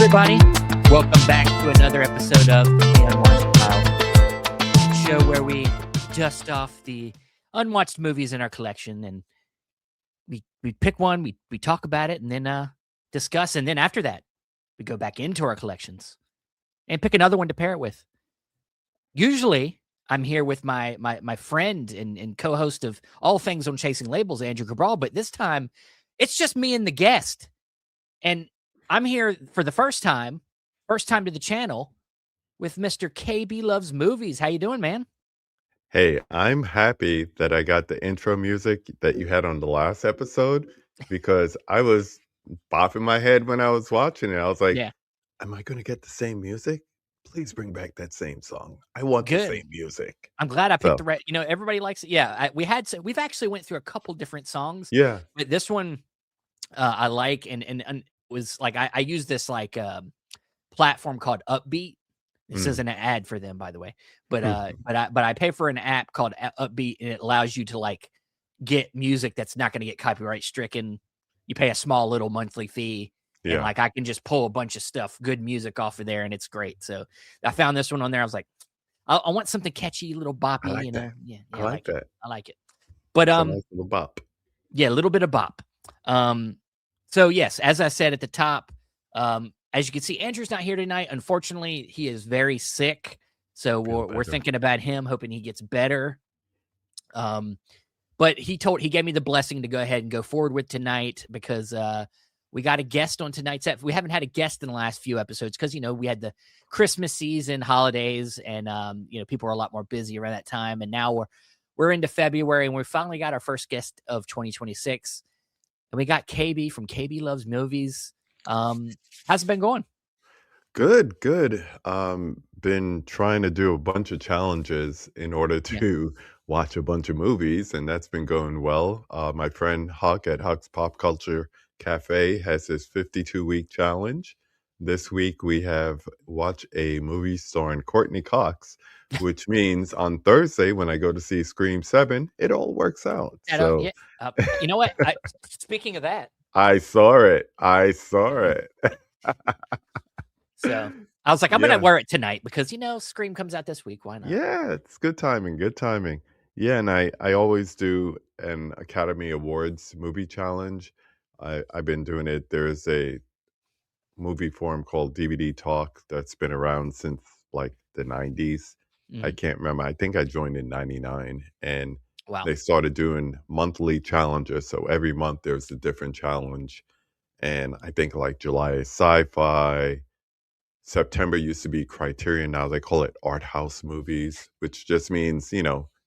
everybody. Welcome back to another episode of the Unwatched Pile, show where we dust off the unwatched movies in our collection, and we pick one, we talk about it, and then discuss, and then after that, we go back into our collections and pick another one to pair it with. Usually, I'm here with my friend and co-host of all things on Chasing Labels, Andrew Cabral, but this time, it's just me and the guest, and I'm here for the first time to the channel with Mr. KB Loves Movies. How you doing, man? Hey, I'm happy that I got the intro music that you had on the last episode because I was bopping my head when I was watching it. I was like, Yeah, am I going to get the same music? Please bring back that same song. I want the good. same music. I'm glad I picked So, the right. Everybody likes it. Yeah, we've actually went through a couple different songs, yeah. but this one I like and was like I use this like platform called Upbeat. This Mm. isn't an ad for them, by the way, but I pay for an app called Upbeat, and it allows you to like get music that's not going to get copyright stricken. You pay a small little monthly fee, and Yeah. like I can just pull a bunch of stuff, good music off of there, and it's great. So I found this one on there. I was like, I want something catchy, little I boppy, like that. Yeah, I like it. that. I like it. But It's a nice little bop. yeah, a little bit of bop. So yes, as I said at the top, as you can see, Andrew's not here tonight. Unfortunately, he is very sick. So Feel we're better. thinking about him, hoping he gets better. But he gave me the blessing to go ahead and go forward with tonight because we got a guest on tonight's episode. We haven't had a guest in the last few episodes because we had the Christmas season, holidays, and people are a lot more busy around that time. And now we're into February, and we finally got our first guest of 2026. And we got KB from KB Loves Movies. How's it been going? Good, good. Been trying to do a bunch of challenges in order Yeah. to watch a bunch of movies, and that's been going well. My friend Huck at Huck's Pop Culture Cafe has his 52-week challenge. This week we have watch a movie starring Courtney Cox, which means on Thursday when I go to see Scream 7, it all works out. So you know what? Speaking of that, I saw it. I saw it. so I was like, I'm gonna wear it tonight because Scream comes out this week. Why not? Yeah, it's good timing. Good timing. Yeah, and I always do an Academy Awards movie challenge. I've been doing it. There's a movie forum called DVD Talk that's been around since like the 90s. I Mhm. can't remember. I think I joined in 99, and Wow. they started doing monthly challenges. So every month there's a different challenge. And I think like July is sci-fi, September used to be Criterion. Now they call it art house movies, which just means,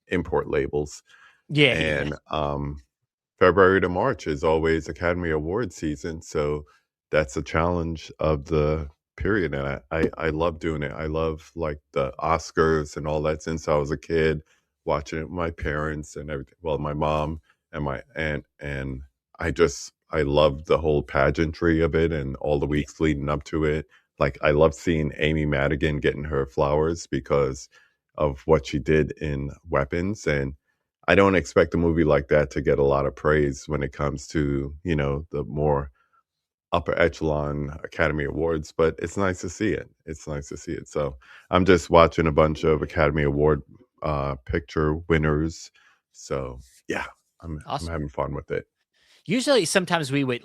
import labels. Yeah. And February to March is always Academy Award season. So that's a challenge of the period. And I love doing it. I love like the Oscars and all that since I was a kid, watching it with my parents and everything. Well, my mom and my aunt. And I love the whole pageantry of it and all the Yeah. weeks leading up to it. Like I love seeing Amy Madigan getting her flowers because of what she did in Weapons. And I don't expect a movie like that to get a lot of praise when it comes to, the more upper echelon Academy Awards, but it's nice to see it. It's nice to see it. So I'm just watching a bunch of Academy Award picture winners. So yeah, I'm Awesome. having fun with it. Usually, sometimes we would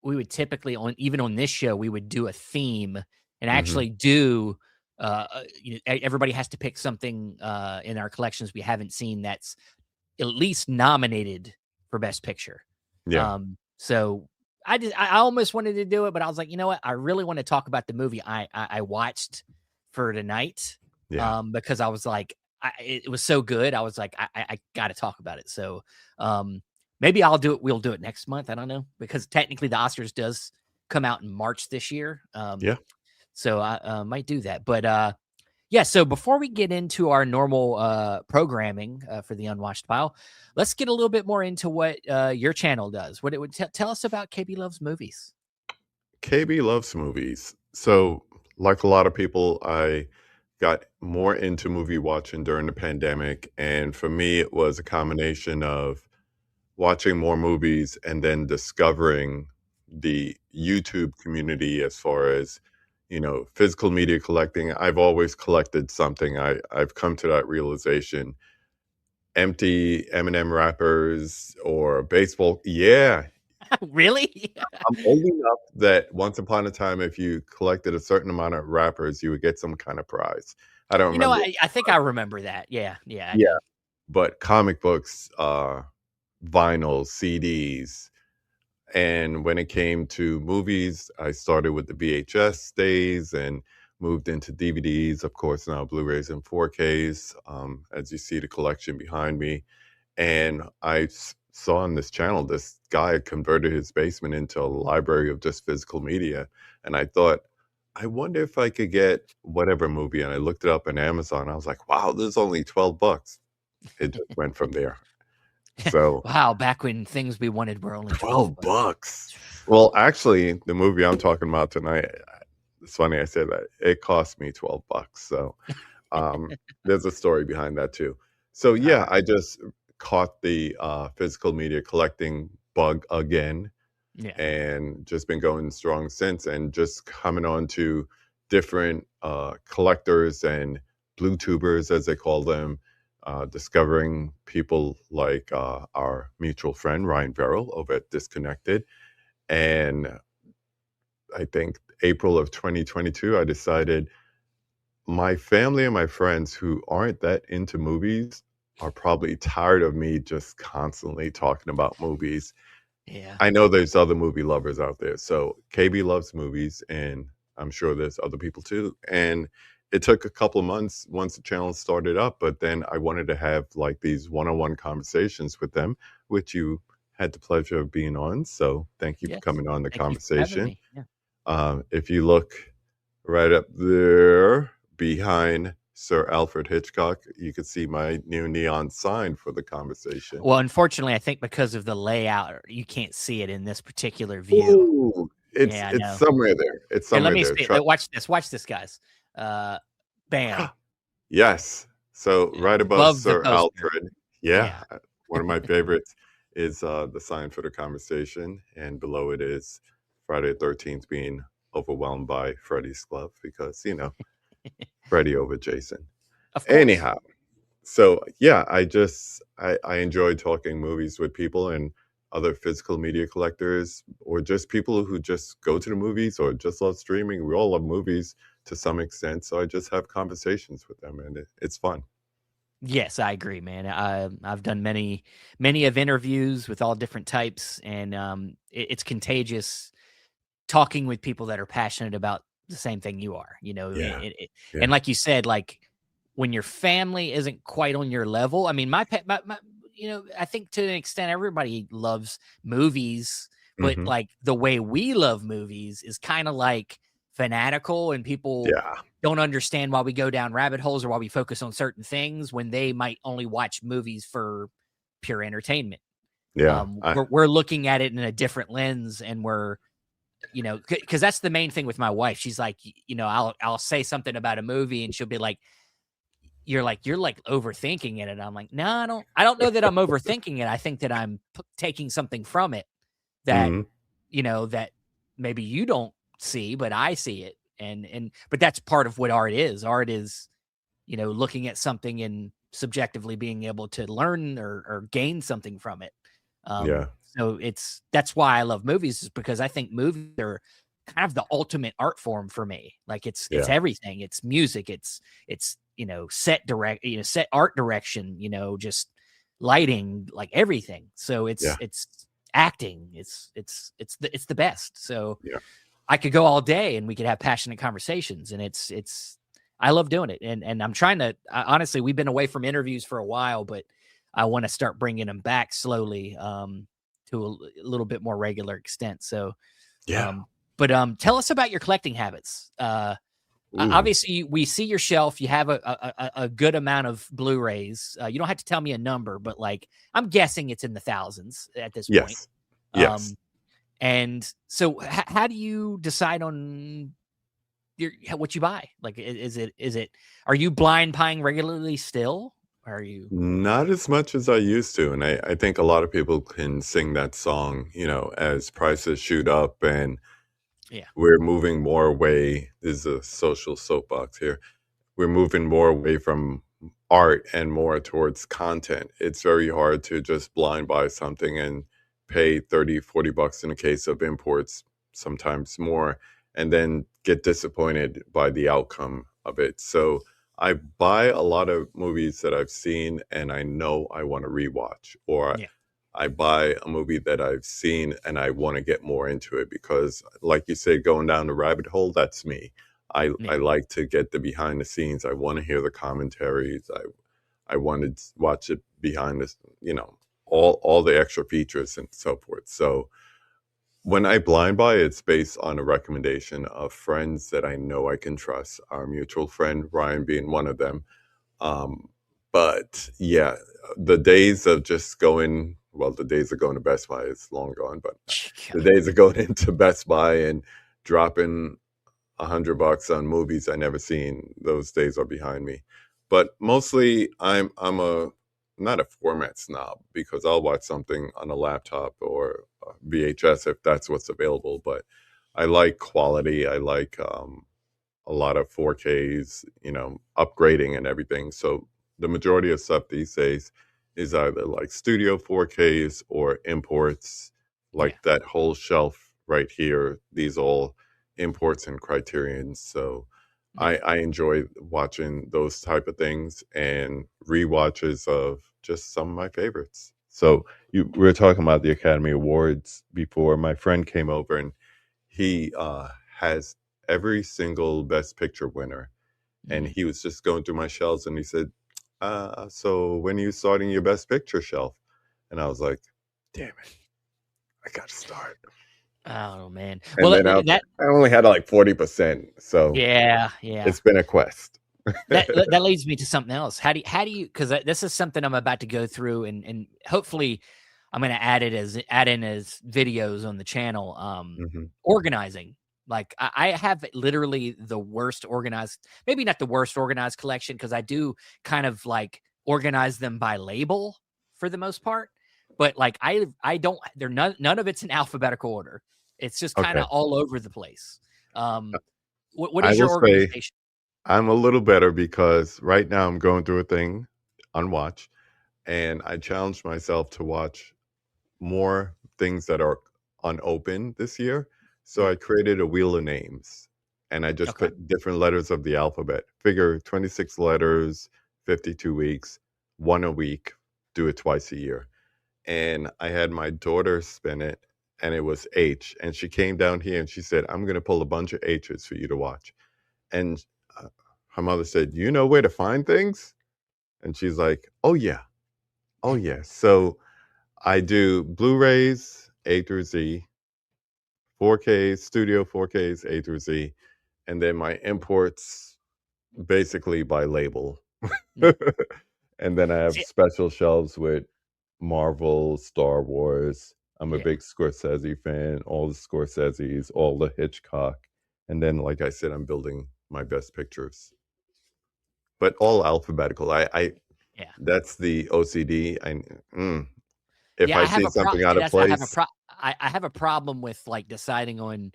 we would typically even on this show, we would do a theme and Hmm. actually do everybody has to pick something in our collections we haven't seen that's at least nominated for Best Picture. Yeah. So I almost wanted to do it, but I was like, you know what? I really want to talk about the movie I watched for tonight. Yeah. Because I was like, it was so good. I was like, I got to talk about it. So maybe I'll do it. We'll do it next month. I don't know because technically the Oscars does come out in March this year. Yeah. So I might do that. But yeah, so before we get into our normal programming for the Unwatched Pile, let's get a little bit more into what your channel does. What it would tell us about KB Loves Movies. KB loves movies. So, like a lot of people, I got more into movie watching during the pandemic. And for me, it was a combination of watching more movies and then discovering the YouTube community as far as, physical media collecting. I've always collected something. I've come to that realization. Empty M&M wrappers or baseball. Yeah, Really? I'm old enough that once upon a time, if you collected a certain amount of wrappers, you would get some kind of prize. I don't You know, remember. I think I remember that. Yeah, I Yeah, do. but comic books, vinyls, CDs, and when it came to movies, I started with the VHS days and moved into DVDs, of course, now Blu-rays and 4Ks. As you see the collection behind me, and saw on this channel this guy had converted his basement into a library of just physical media, and I thought, I wonder if I could get whatever movie, and I looked it up on Amazon. I was like, wow, this is only $12. It just went from there. So Wow, back when things we wanted were only 12 bucks. $12. Well, actually, the movie I'm talking about tonight, it's funny I said that. It cost me $12. So there's a story behind that too. So All yeah, right. I just caught the physical media collecting bug again, Yeah. and just been going strong since, and just coming on to different collectors and blue tubers, as they call them, discovering people like our mutual friend Ryan Verrill over at Disconnected. And I think April of 2022, I decided my family and my friends who aren't that into movies are probably tired of me just constantly talking about movies. Yeah. I know there's other movie lovers out there. So KB loves movies, and I'm sure there's other people too. And it took a couple of months once the channel started up, but then I wanted to have like these one-on-one conversations with them, which you had the pleasure of being on. So thank you for Yes. coming on the Thank you for having conversation. me. Yeah. If you look right up there behind Sir Alfred Hitchcock, you can see my new neon sign for the conversation. Well, unfortunately, I think because of the layout, you can't see it in this particular view. Ooh, it's Yeah, I it's know. somewhere there. It's Here, let somewhere me there. see. Watch this. Watch this, guys. Bam. Yes. So Yeah. right above Above the Sir poster. Alfred, yeah, Yeah. one of my favorites is the sign for the conversation, and below it is Friday the 13th being overwhelmed by Freddy's glove because Freddy over Jason. Of course. Anyhow, so yeah, I enjoy talking movies with people and other physical media collectors, or just people who just go to the movies or just love streaming. We all love movies to some extent, so I just have conversations with them, and it's fun. Yes, I agree, man. I've done many of interviews with all different types, and it's contagious talking with people that are passionate about the same thing you are. Yeah, And yeah. like you said, like when your family isn't quite on your level. I mean, I think to an extent everybody loves movies, but Hmm. like the way we love movies is kind of like fanatical, and people Yeah, don't understand why we go down rabbit holes or why we focus on certain things when they might only watch movies for pure entertainment. yeah. We're looking at it in a different lens, and we're because that's the main thing with my wife. She's like, I'll say something about a movie, and she'll be like, you're like overthinking it, and I'm like, no, I don't know that I'm overthinking it. I think that I'm taking something from it that Hmm. that maybe you don't see, but I see it. But that's part of what art is. Art is, looking at something and subjectively being able to learn or gain something from it. Yeah, So that's why I love movies, is because I think movies are kind of the ultimate art form for me. Like it's yeah, everything. It's music. It's set art direction. Just lighting, like everything. So yeah, it's acting. It's the best. So yeah, I could go all day and we could have passionate conversations, and it's I love doing it. And I'm trying to honestly, we've been away from interviews for a while, but I want to start bringing them back slowly to a little bit more regular extent. So yeah. tell us about your collecting habits. Ooh. Obviously we see your shelf. You have a good amount of Blu-rays. You don't have to tell me a number, but like I'm guessing it's in the thousands at this point. Yes, yes. Um, and so how do you decide on what you buy? Like, is it, are you blind buying regularly still? Are you? Not as much as I used to, and I think a lot of people can sing that song, as prices shoot up and Yeah. we're moving more away. This is a social soapbox here. We're moving more away from art and more towards content. It's very hard to just blind buy something and pay 30, $40 in a case of imports, sometimes more, and then get disappointed by the outcome of it. So I buy a lot of movies that I've seen and I know I want to rewatch, or Yeah. I buy a movie that I've seen and I want to get more into it because, like you said, going down the rabbit hole, that's me. I Yeah. like to get the behind the scenes. I want to hear the commentaries. I want to watch it behind this, all the extra features and so forth. So when I blind buy, it's based on a recommendation of friends that I know I can trust. Our mutual friend Ryan being one of them. Um, but yeah, the days of just going, well, the days of going to Best Buy is long gone, but the days of going into Best Buy and dropping $100 on movies I never seen, those days are behind me. But mostly I'm a not a format snob because I'll watch something on a laptop or VHS if that's what's available. But I like quality. I like a lot of 4Ks, upgrading and everything. So the majority of stuff these days is either like studio 4Ks or imports, Yeah. like that whole shelf right here. These all imports and criterions. So Yeah. I enjoy watching those type of things and rewatches of just some of my favorites. So we were talking about the Academy Awards before. My friend came over and he has every single Best Picture winner, and Mhm. he was just going through my shelves, and he said, "So when are you starting your Best Picture shelf?" And I was like, "Damn it, I got to start." Oh man. And Well, then that I only had like 40%, so yeah, yeah. it's been a quest. That leads me to something else. How do you? Because this is something I'm about to go through, and hopefully, I'm going to add in as videos on the channel. Hmm. Organizing. Like I have literally the worst organized, maybe not the worst organized collection because I do kind of like organize them by label for the most part. But like I don't. They're none of it's in alphabetical order. It's just kind Okay, of all over the place. Um, what I is will your say organization? I'm a little better because right now I'm going through a thing on Watch, and I challenged myself to watch more things that are unopened this year. So Yeah. I created a wheel of names and I just Okay. put different letters of the alphabet. Figure 26 letters, 52 weeks, one a week, do it twice a year. And I had my daughter spin it and it was H. And she came down here and she said, "I'm going to pull a bunch of H's for you to watch." And uh, her mother said, "You know where to find things?" And she's like, "Oh, yeah. Oh, yeah." So I do Blu-rays A through Z, 4Ks, studio 4Ks A through Z, and then my imports basically by label. Yeah. And then I have See, special shelves with Marvel, Star Wars. I'm a yeah. big Scorsese fan, all the Scorseses, all the Hitchcock. And then, like I said, I'm building my best pictures, but all alphabetical. I Yeah. That's the OCD. Mm, if Yeah, I I have see a pro something out see, of that's I have a place, pro I have a problem with, like, deciding on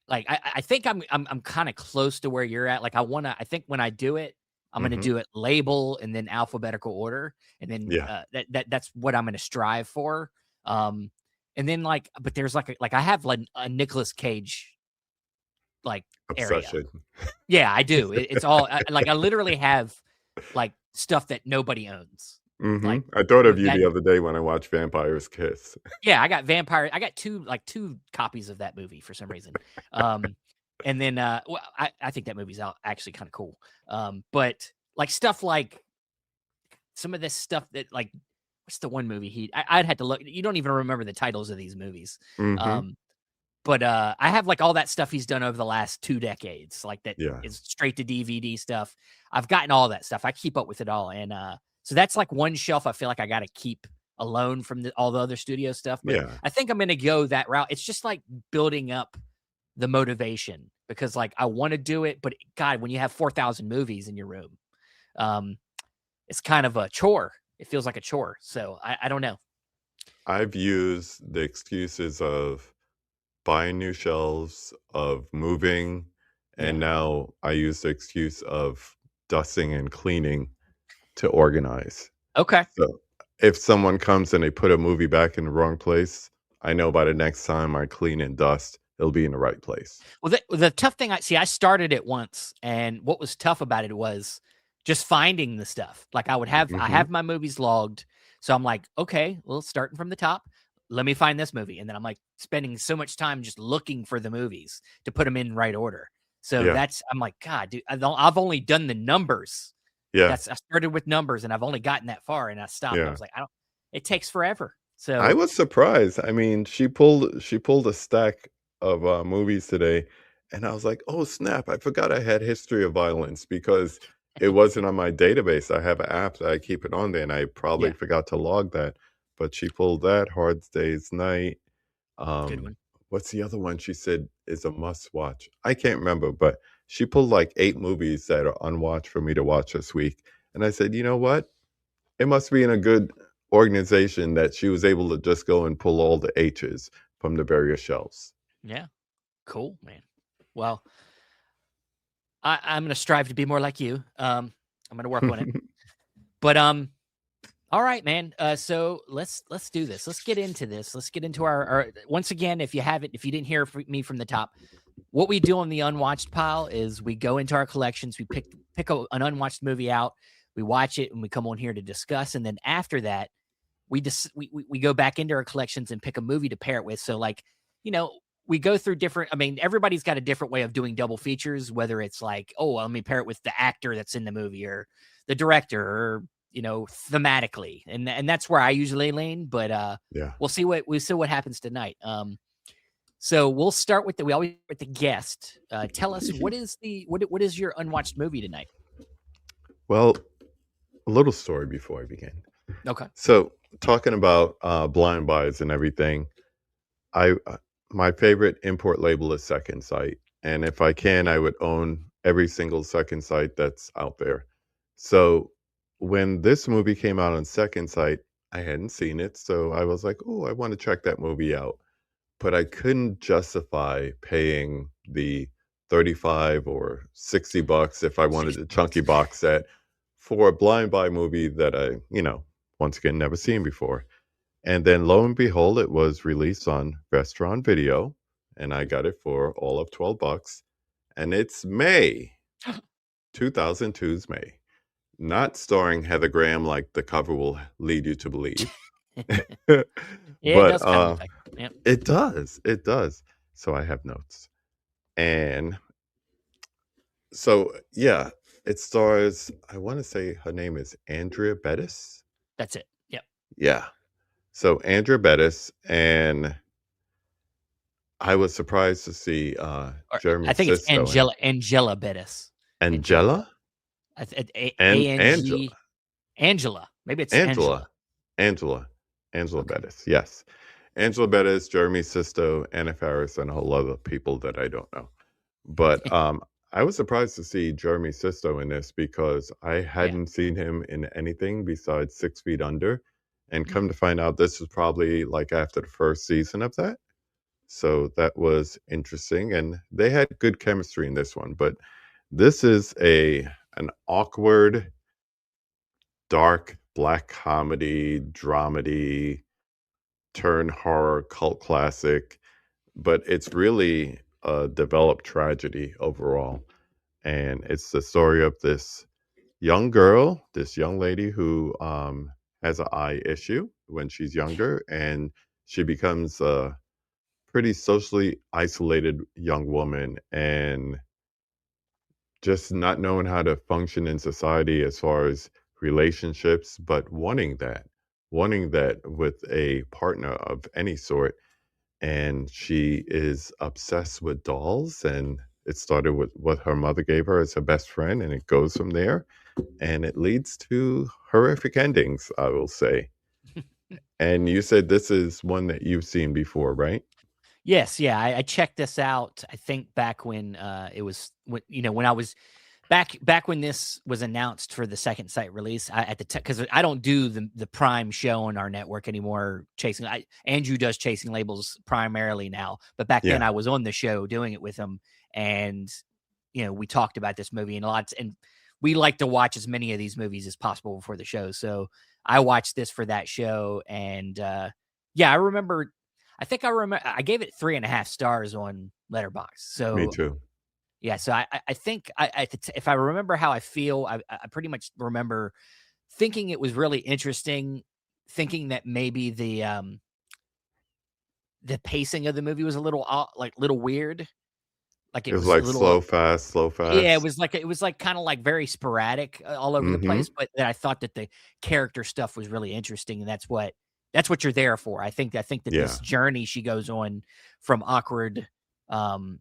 like, I think I'm kinda close to where you're at, like, I think when I do it, I'm gonna hmm, do it label and then alphabetical order, and then, yeah, that's what I'm gonna strive for, um, and then, like but there's, like I have, like, a Nicolas Cage, like, area. obsession. Yeah, I do, it's all like, I literally have, like, stuff that nobody owns, like, Mhm. I thought of with you that the other day when I watched Vampires Kiss. Yeah, I got 2 copies of that movie for some reason. Um, and then, well, I think that movie's actually kinda cool. But, like, stuff like some of this stuff that, like what's the one movie I'd have to look you don't even remember the titles of these movies. Mhm. Um, but, I have, like, all that stuff he's done over the last 2 decades, like, that Yeah. is straight to DVD stuff. I've gotten all that stuff. I keep up with it all, and, so that's, like, one shelf I feel like I gotta keep alone from all the other studio stuff, but Yeah. I think I'm gonna go that route. It's just, like, building up the motivation because, like, I wanna do it, but God, when you have 4,000 movies in your room, um, it's kind of a chore. It feels like a chore. So I don't know. I've used the excuses of buying new shelves, of moving, Yeah. and now I use the excuse of dusting and cleaning to organize. Okay. So if someone comes and they put a movie back in the wrong place, I know by the next time I clean and dust, it'll be in the right place. Well, the tough thing I started it once, and what was tough about it was just finding the stuff. Like I Mhm. have my movies logged, so I'm like, okay, well, starting from the top, let me find this movie, and then I'm like spending so much time just looking for the movies to put them in right order. So Yeah. I'm like, God, dude, I've only done the numbers. Yeah. I started with numbers, and I've only gotten that far, and I stopped. I Yeah. was like, I don't. It takes forever. I So was surprised. I mean, she pulled a stack of, movies today, and I was like, "Oh, snap, I forgot I had History of Violence," because it wasn't on my database. I have an app that I keep it on there, and I probably yeah, forgot to log that, but she pulled that, Hard Day's Night, good um, one. what's the other one she said is a must watch? I can't remember, but she pulled, like, 8 movies that are unwatched for me to watch this week, and I said, "You know what? It must be in a good organization that she was able to just go and pull all the H's from the various shelves." Yeah, cool, man. Well, I'm gonna strive to be more like you. I'm gonna work on it. But all right, man. So let's do this. Let's get into this. Let's get into our once again. If you didn't hear me from the top, what we do on the unwatched pile is we go into our collections. We pick an unwatched movie out. We watch it, and we come on here to discuss. And then after that, we go back into our collections and pick a movie to pair it with. So like, you know, we go through different. I mean, everybody's got a different way of doing double features. Whether it's like, oh, well, let me pair it with the actor that's in the movie or the director, or thematically, and that's where I usually lean. But Yeah. we'll see what happens tonight. So we'll start with we always start with the guest. Tell us what is your unwatched movie tonight? Well, a little story before I begin. Okay. So, talking about, blind buys and everything, I my favorite import label is Second Sight, and if I can, I would own every single Second Sight that's out there. So, when this movie came out on Second Sight, I hadn't seen it, so I was like, "Oh, I wanna check that movie out." But I couldn't justify paying the 35 or 60 bucks if I wanted a chunky box set for a blind buy movie that once again, never seen before. And then lo and behold, it was released on Restaurant Video, and I got it for all of 12 bucks. And it's May, 2002's May. Not starring Heather Graham like the cover will lead you to believe. Yeah, it But does kind of look like. Yep. it does. So I have notes. And so yeah, it stars, I want to say her name is Andrea Bettis. That's it. Yep. Yeah. So Andrea Bettis, and I was surprised to see Or Jeremy I think it's Sisto in it. Angela Bettis. Angela. Angela and A-N-G Angela. Maybe it's Angela. Angela. Angela. Angela Okay. Bettis. Yes. Angela Bettis, Jeremy Sisto, Anna Faris, and a whole lot of people that I don't know. But I was surprised to see Jeremy Sisto in this because I Yeah. hadn't seen him in anything besides 6 Feet Under. And Mm. come to find out, this was probably like after the first season of that. So that was interesting. And they had good chemistry in this one. But this is an awkward, dark black comedy, dramedy, turn horror cult classic, but it's really a developed tragedy overall. And it's the story of this young girl, this young lady who has an eye issue when she's younger, and she becomes a pretty socially isolated young woman and just not knowing how to function in society as far as relationships, but wanting that with a partner of any sort. And she is obsessed with dolls, and it started with what her mother gave her as her best friend, and it goes from there, and it leads to horrific endings, I will say. And you said this is one that you've seen before, right? Yes, yeah. I checked this out. I think back when it was when I was back when this was announced for the second site release, because I don't do the Prime show on our network anymore. Andrew does Chasing Labels primarily now, but back then Yeah. I was on the show doing it with him, and we talked about this movie and we like to watch as many of these movies as possible before the show. So I watched this for that show, and yeah, I remember. I gave it 3.5 stars on Letterboxd. Me So too. yeah, so I think if I remember how I feel, I pretty much remember thinking it was really interesting, thinking that maybe the pacing of the movie was a little little weird, like It it was was a like little slow yeah, fast. it was like kind of like very sporadic all over the Mm-hmm. place, but then I thought that the character stuff was really interesting, and that's what you're there for. I think that this Yeah. journey she goes on from um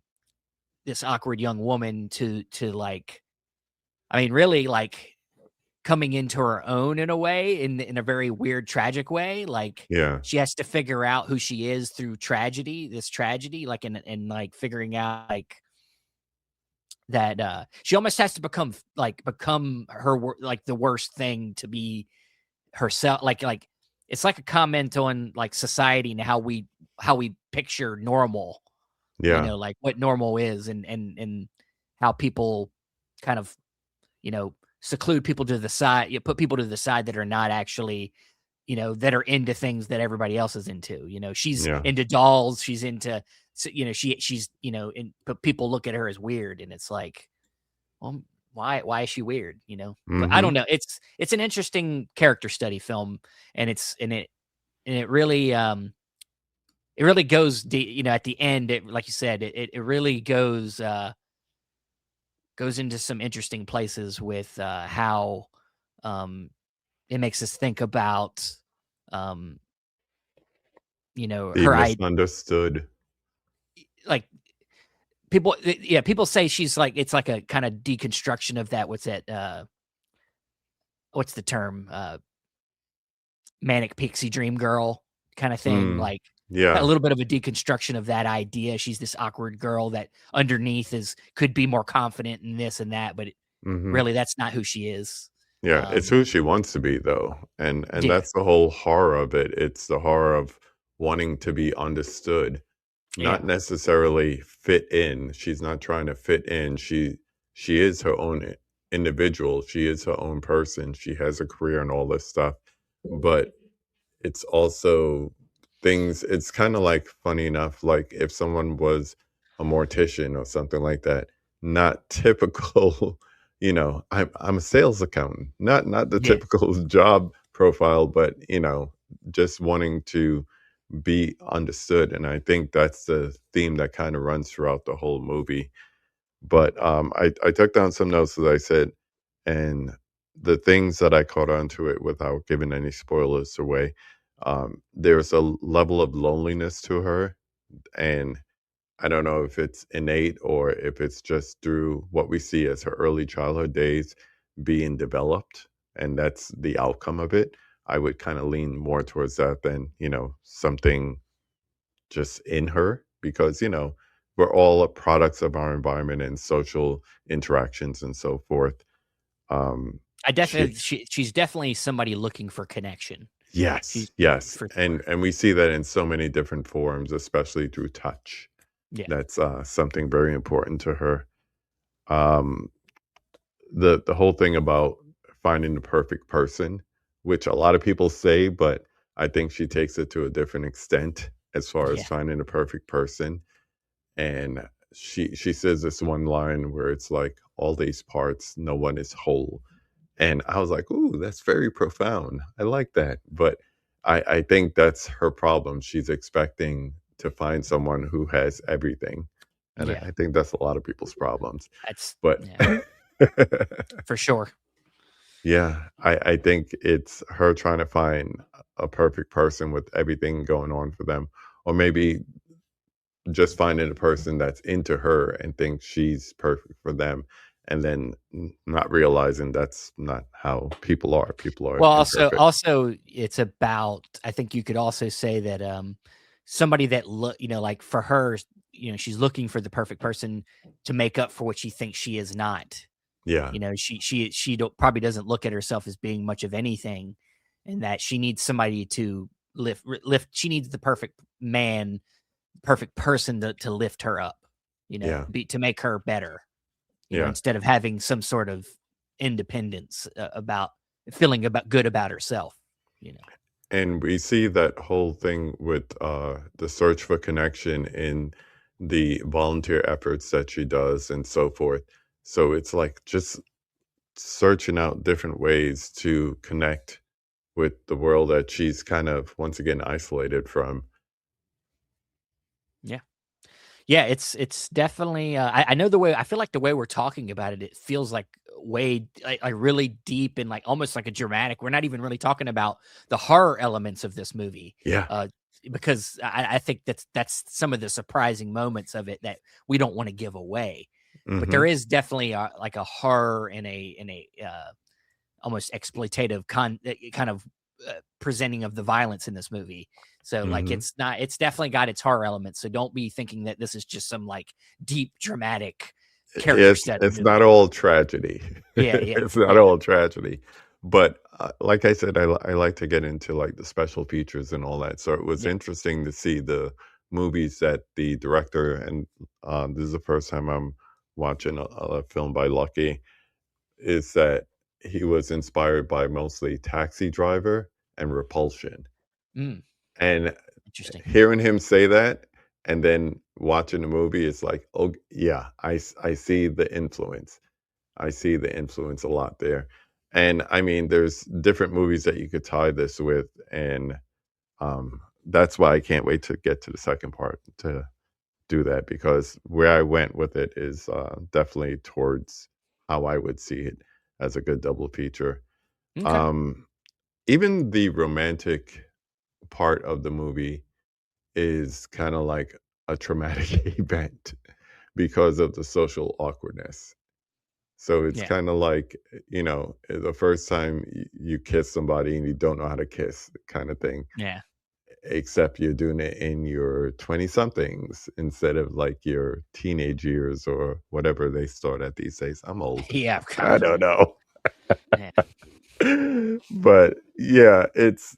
this awkward young woman to like, I mean, really like coming into her own in a way, in a very weird, tragic way. Like Yeah. she has to figure out who she is through this tragedy, like and like figuring out like that she almost has to become like the worst thing to be herself. Like it's like a comment on like society and how we picture normal, Yeah. like what normal is, and how people kind of seclude people to the side, you put people to the side that are not actually, that are into things that everybody else is into. She's Yeah. into dolls, she's into, she's, but people look at her as weird, and it's like, well, why is she weird? But I Mm-hmm. don't know. It's an interesting character study film, and it really goes deep, at the end, like you said, it really goes into some interesting places with how um, it makes us think about um, The her misunderstood. like people say she's like, it's like a kind of deconstruction of that. What's the term, manic pixie dream girl kind of thing, Mm. like a Yeah. little bit of a deconstruction of that idea. She's this awkward girl that underneath could be more confident in this and that, but Mm-hmm. really that's not who she is. Yeah, it's um who she wants to be though, and yeah, that's the whole horror of it. It's the horror of wanting to be understood, yeah, not necessarily fit in. She's not trying to fit in. She is her own individual. She is her own person. She has a career and all this stuff, but it's also things it's kinda like funny enough, like if someone was a mortician or something like that, not typical, I'm a sales accountant, not the yeah, typical job profile, but, just wanting to be understood, and I think that's the theme that kinda runs throughout the whole movie. But, I took down some notes, as I said, and the things that I caught on to it without giving any spoilers away, there's a level of loneliness to her, and I don't know if it's innate or if it's just through what we see as her early childhood days being developed, and that's the outcome of it. I would kinda lean more towards that than, something just in her because, we're all products of our environment and social interactions and so forth. Um, I she definitely she's definitely somebody looking for connection. She Yes, yes, For and sure. we see that in so many different forms, especially through touch. Yeah. That's, something very important to her. Um, the whole thing about finding the perfect person, which a lot of people say, but I think she takes it to a different extent as far as Yeah. finding the perfect person. And she says this one line where it's like, "All these parts, no one is whole." And I was like, "Ooh, that's very profound. I like that." But I think that's her problem. She's expecting to find someone who has everything, and Yeah. I think that's a lot of people's problems. That's But yeah, for sure. yeah, I think it's her trying to find a perfect person with everything going on for them, or maybe just finding a person that's into her and thinks she's perfect for them, and then not realizing that's not how people are. People are Well, imperfect. it's about, I think you could also say that, somebody that like for her, she's looking for the perfect person to make up for what she thinks she is not. Yeah. She probably doesn't look at herself as being much of anything, and that she needs somebody to lift. She needs the perfect man, perfect person to lift her up, Yeah. to make her better, Yeah. instead of having some sort of independence about feeling good about herself, you know. And we see that whole thing with the search for connection in the volunteer efforts that she does and so forth. So it's like just searching out different ways to connect with the world that she's kind of once again isolated from. Yeah. Yeah, it's definitely. I know the way. I feel like the way we're talking about it, it feels like way like really deep and like almost like a dramatic. We're not even really talking about the horror elements of this movie, Yeah. uh, because I think that's some of the surprising moments of it that we don't want to give away. But Hmm. there is definitely like a horror and a almost exploitative kind of presenting of the violence in this movie. So like Hmm. it's definitely got its horror elements. So don't be thinking that this is just some like deep dramatic character study It's not movie. all tragedy. Yeah, yeah, It's not yeah, all tragedy. But like I said, I like to get into like the special features and all that. So it was yeah. interesting to see the movies that the director, and this is the first time I'm watching a film by Lucky, is that he was inspired by mostly Taxi Driver and Repulsion. Mm, And interesting. hearing him say that and then watching the movie, it's like, oh yeah, I see the influence. I see the influence a lot there. And I mean, there's different movies that you could tie this with, and that's why I can't wait to get to the second part to do that, because where I went with it is definitely towards how I would see it as a good double feature. Okay. Um, Even the romantic part of the movie is kind of like a traumatic event because of the social awkwardness. So it's Yeah. kind of like, the first time you kiss somebody and you don't know how to kiss kind of thing, Yeah. except you're doing it in your 20 somethings instead of like your teenage years or whatever they start at these days. I'm old. Yeah. I God. don't know. Yeah. But yeah, it's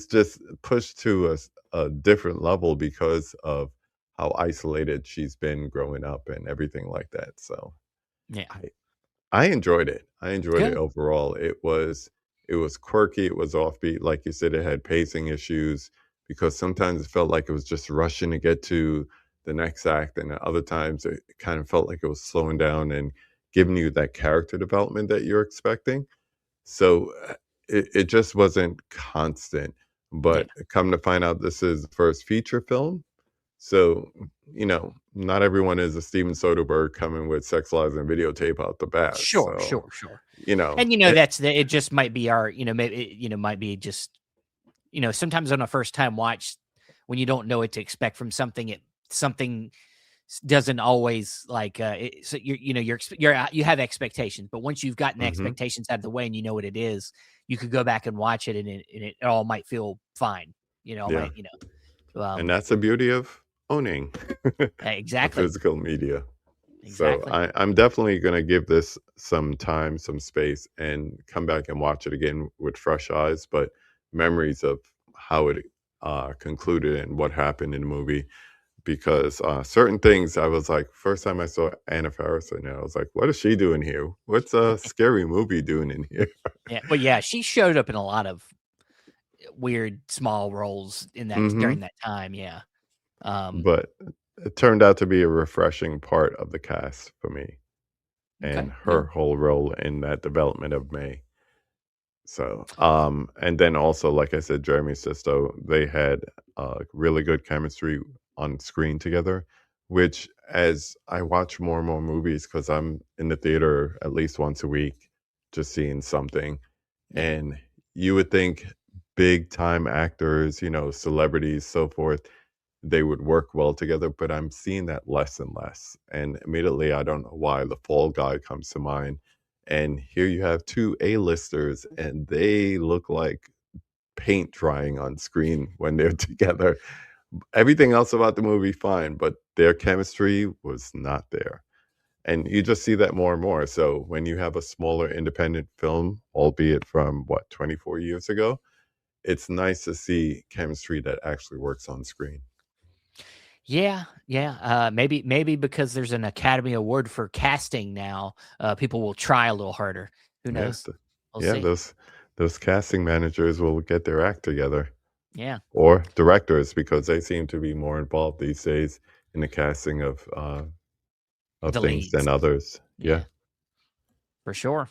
just pushed to a different level because of how isolated she's been growing up and everything like that. So Yeah. I I enjoyed it. I enjoyed it Good. overall. It was quirky, it was offbeat. Like you said, it had pacing issues because sometimes it felt like it was just rushing to get to the next act, and at other times it kind of felt like it was slowing down and giving you that character development that you're expecting. So it just wasn't constant. Yeah. But come to find out, this is the first feature film. So, not everyone is a Steven Soderbergh coming with Sex, Lies, and Videotape out the bat. Sure. So, Sure. Sure. you know, And it, it just might be our, maybe might be just, sometimes on a first time watch, when you don't know what to expect from something, something doesn't always like so you have expectations, but once you've gotten the mhm, expectations out of the way and you know what it is, you could go back and watch it, and it all might feel fine. yeah. Might And that's the beauty of owning a exactly, physical media. So exactly. I'm definitely going to give this some time, some space, and come back and watch it again with fresh eyes, but memories of how it concluded and what happened in the movie. Because certain things, I was like, first time I saw Anna Faris in it, I was like, what is she doing here? What's a scary movie doing in here? Yeah, well, yeah, she showed up in a lot of weird small roles in that Hmm. during that time. Yeah. um But it turned out to be a refreshing part of the cast for me okay, and yeah, her whole role in that development of May. So, and then also, like I said, Jeremy Sisto, they had really good chemistry on screen together, which as I watch more and more movies, because I'm in the theater at least once a week, just seeing something, yeah, and you would think big time actors, celebrities, so forth, they would work well together, but I'm seeing that less and less. And immediately, I don't know why, the Fall Guy comes to mind. And here you have two A-listers, and they look like paint drying on screen when they're together. Everything else about the movie, fine, but their chemistry was not there. And you just see that more and more. So when you have a smaller independent film, albeit from what, 24 years ago, it's nice to see chemistry that actually works on screen. Yeah, yeah. Maybe because there's an Academy Award for casting now, people will try a little harder. Who Yeah, knows? We'll yeah, see. those casting managers will get their act together, Yeah, or directors, because they seem to be more involved these days in the casting of the things leads. than others. Yeah. Yeah, for sure.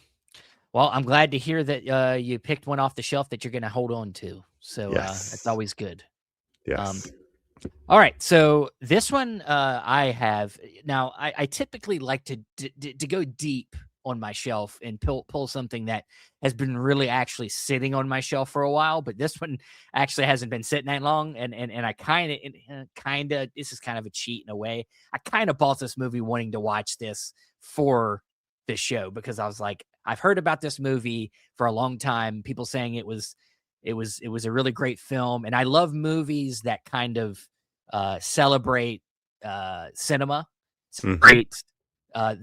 Well, I'm glad to hear that you picked one off the shelf that you're going to hold on to. So that's Yes. always good. Um, Yes. all right, so this one I have now. I typically like to go deep on my shelf and pull something that has been really actually sitting on my shelf for a while, but this one actually hasn't been sitting that long, and I kind of this is kind of a cheat in a way. I kind of bought this movie wanting to watch this for this show because I was like, I've heard about this movie for a long time. People saying it was a really great film, and I love movies that kind of celebrate cinema, Mhm. celebrate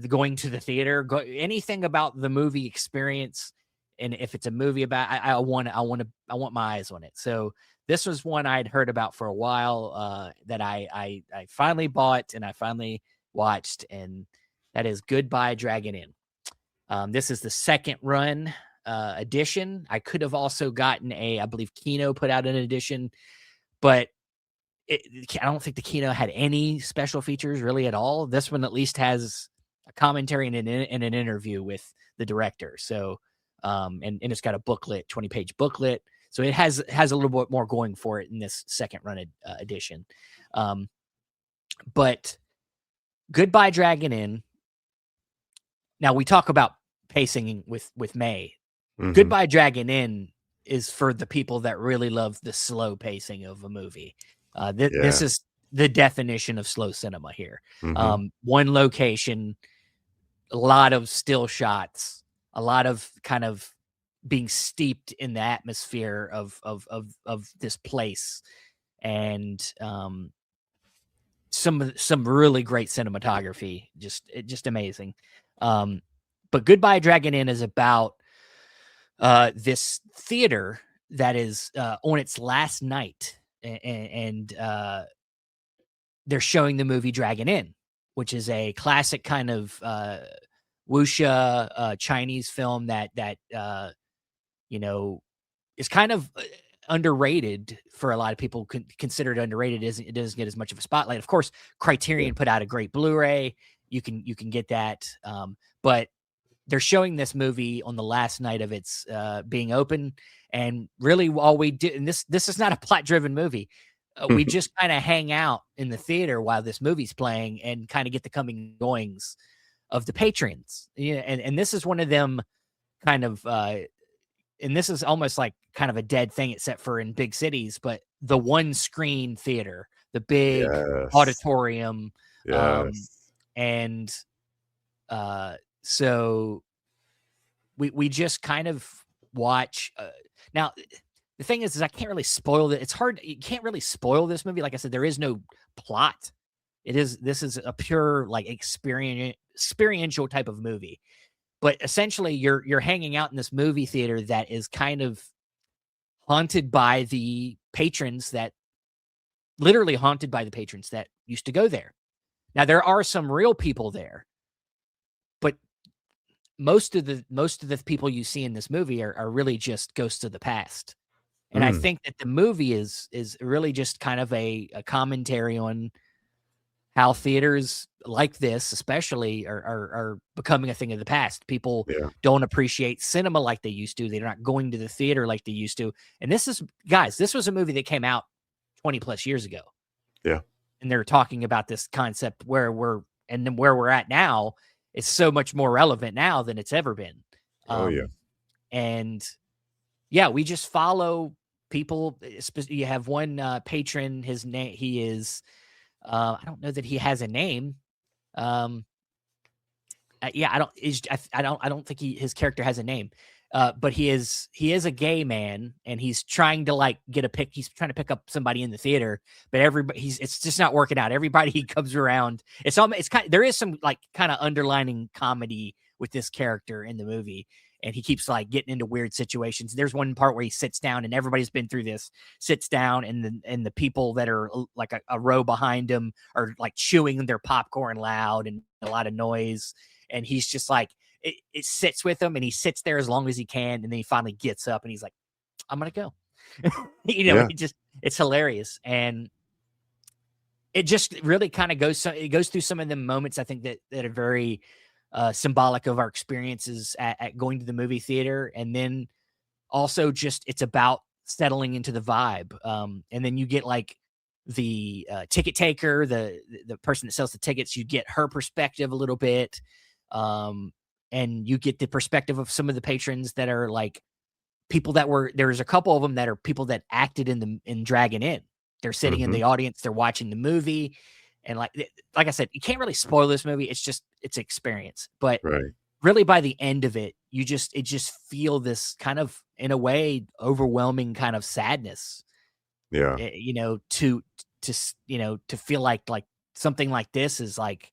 going to the theater, anything about the movie experience. And if it's a movie about, I want my eyes on it. So this was one I'd heard about for a while that I finally bought and I finally watched, and that is Goodbye Dragon Inn. This is the second run edition. I could have also gotten I believe Kino put out an edition, but I don't think the Kino had any special features really at all. This one at least has a commentary and an interview with the director. So, and it's got a booklet, 20-page booklet. So it has a little bit more going for it in this second run edition. But Goodbye Dragon Inn. Now we talk about pacing with May. Mhm. Goodbye Dragon Inn is for the people that really love the slow pacing of a movie. This Yeah. is the definition of slow cinema here. Mhm. One location, a lot of still shots, a lot of kind of being steeped in the atmosphere of this place, and some really great cinematography, just amazing. But Goodbye Dragon Inn is about this theater that is on its last night, and they're showing the movie Dragon Inn, which is a classic kind of wuxia Chinese film that you know is kind of underrated for a lot of people. Considered underrated. It doesn't get as much of a spotlight. Of course, Yeah. Criterion put out a great Blu-ray. You can get that, but they're showing this movie on the last night of its being open, and really all we did, and this is not a plot driven movie, we just kind of hang out in the theater while this movie's playing and kind of get the coming goings of the patrons. Yeah, and this is one of them kind of and this is almost like kind of a dead thing except for in big cities, but the one screen theater, the big Yes. auditorium, um Yes. and so we just kind of watch. Now, the thing is I can't really spoil it. It's hard. You can't really spoil this movie. Like I said, there is no plot. This is a pure like experiential type of movie. But essentially, you're hanging out in this movie theater that is kind of haunted by the patrons that literally haunted by the patrons that used to go there. Now there are some real people there, but most of the people you see in this movie are really just ghosts of the past. And I Mm. think that the movie is really just kind of a commentary on how theaters like this, especially, are becoming a thing of the past. People Yeah. don't appreciate cinema like they used to. They're not going to the theater like they used to. And this is, guys, this was a movie that came out 20 plus years ago. Yeah. And they're talking about this concept and then where we're at now is so much more relevant now than it's ever been. Oh, yeah. And yeah, we just follow people. You have one patron. His name, he is. I don't know that he has a name. Yeah, I don't. I don't think his character has a name. but he is a gay man, and he's trying to like he's trying to pick up somebody in the theater, but it's just not working out. Everybody he comes around, there is some like kind of underlining comedy with this character in the movie, and he keeps like getting into weird situations. There's one part where he sits down, and everybody's been through this, sits down, and the people that are like a row behind him are like chewing their popcorn loud and a lot of noise, and he's just like, it sits with him, and he sits there as long as he can, and then he finally gets up and he's like, I'm gonna go. Yeah. It's hilarious, and it just really kind of goes through some of the moments I think that are very symbolic of our experiences at going to the movie theater, and then also just it's about settling into the vibe, and then you get like the ticket taker, the person that sells the tickets, you get her perspective a little bit, and you get the perspective of some of the patrons that are like people there's a couple of them that are people that acted in Dragon Inn. They're sitting in the audience, they're watching the movie, and like I said, you can't really spoil this movie. It's experience, but Right. really by the end of it, you just feel this kind of, in a way, overwhelming kind of sadness. Yeah. To feel like something like this is like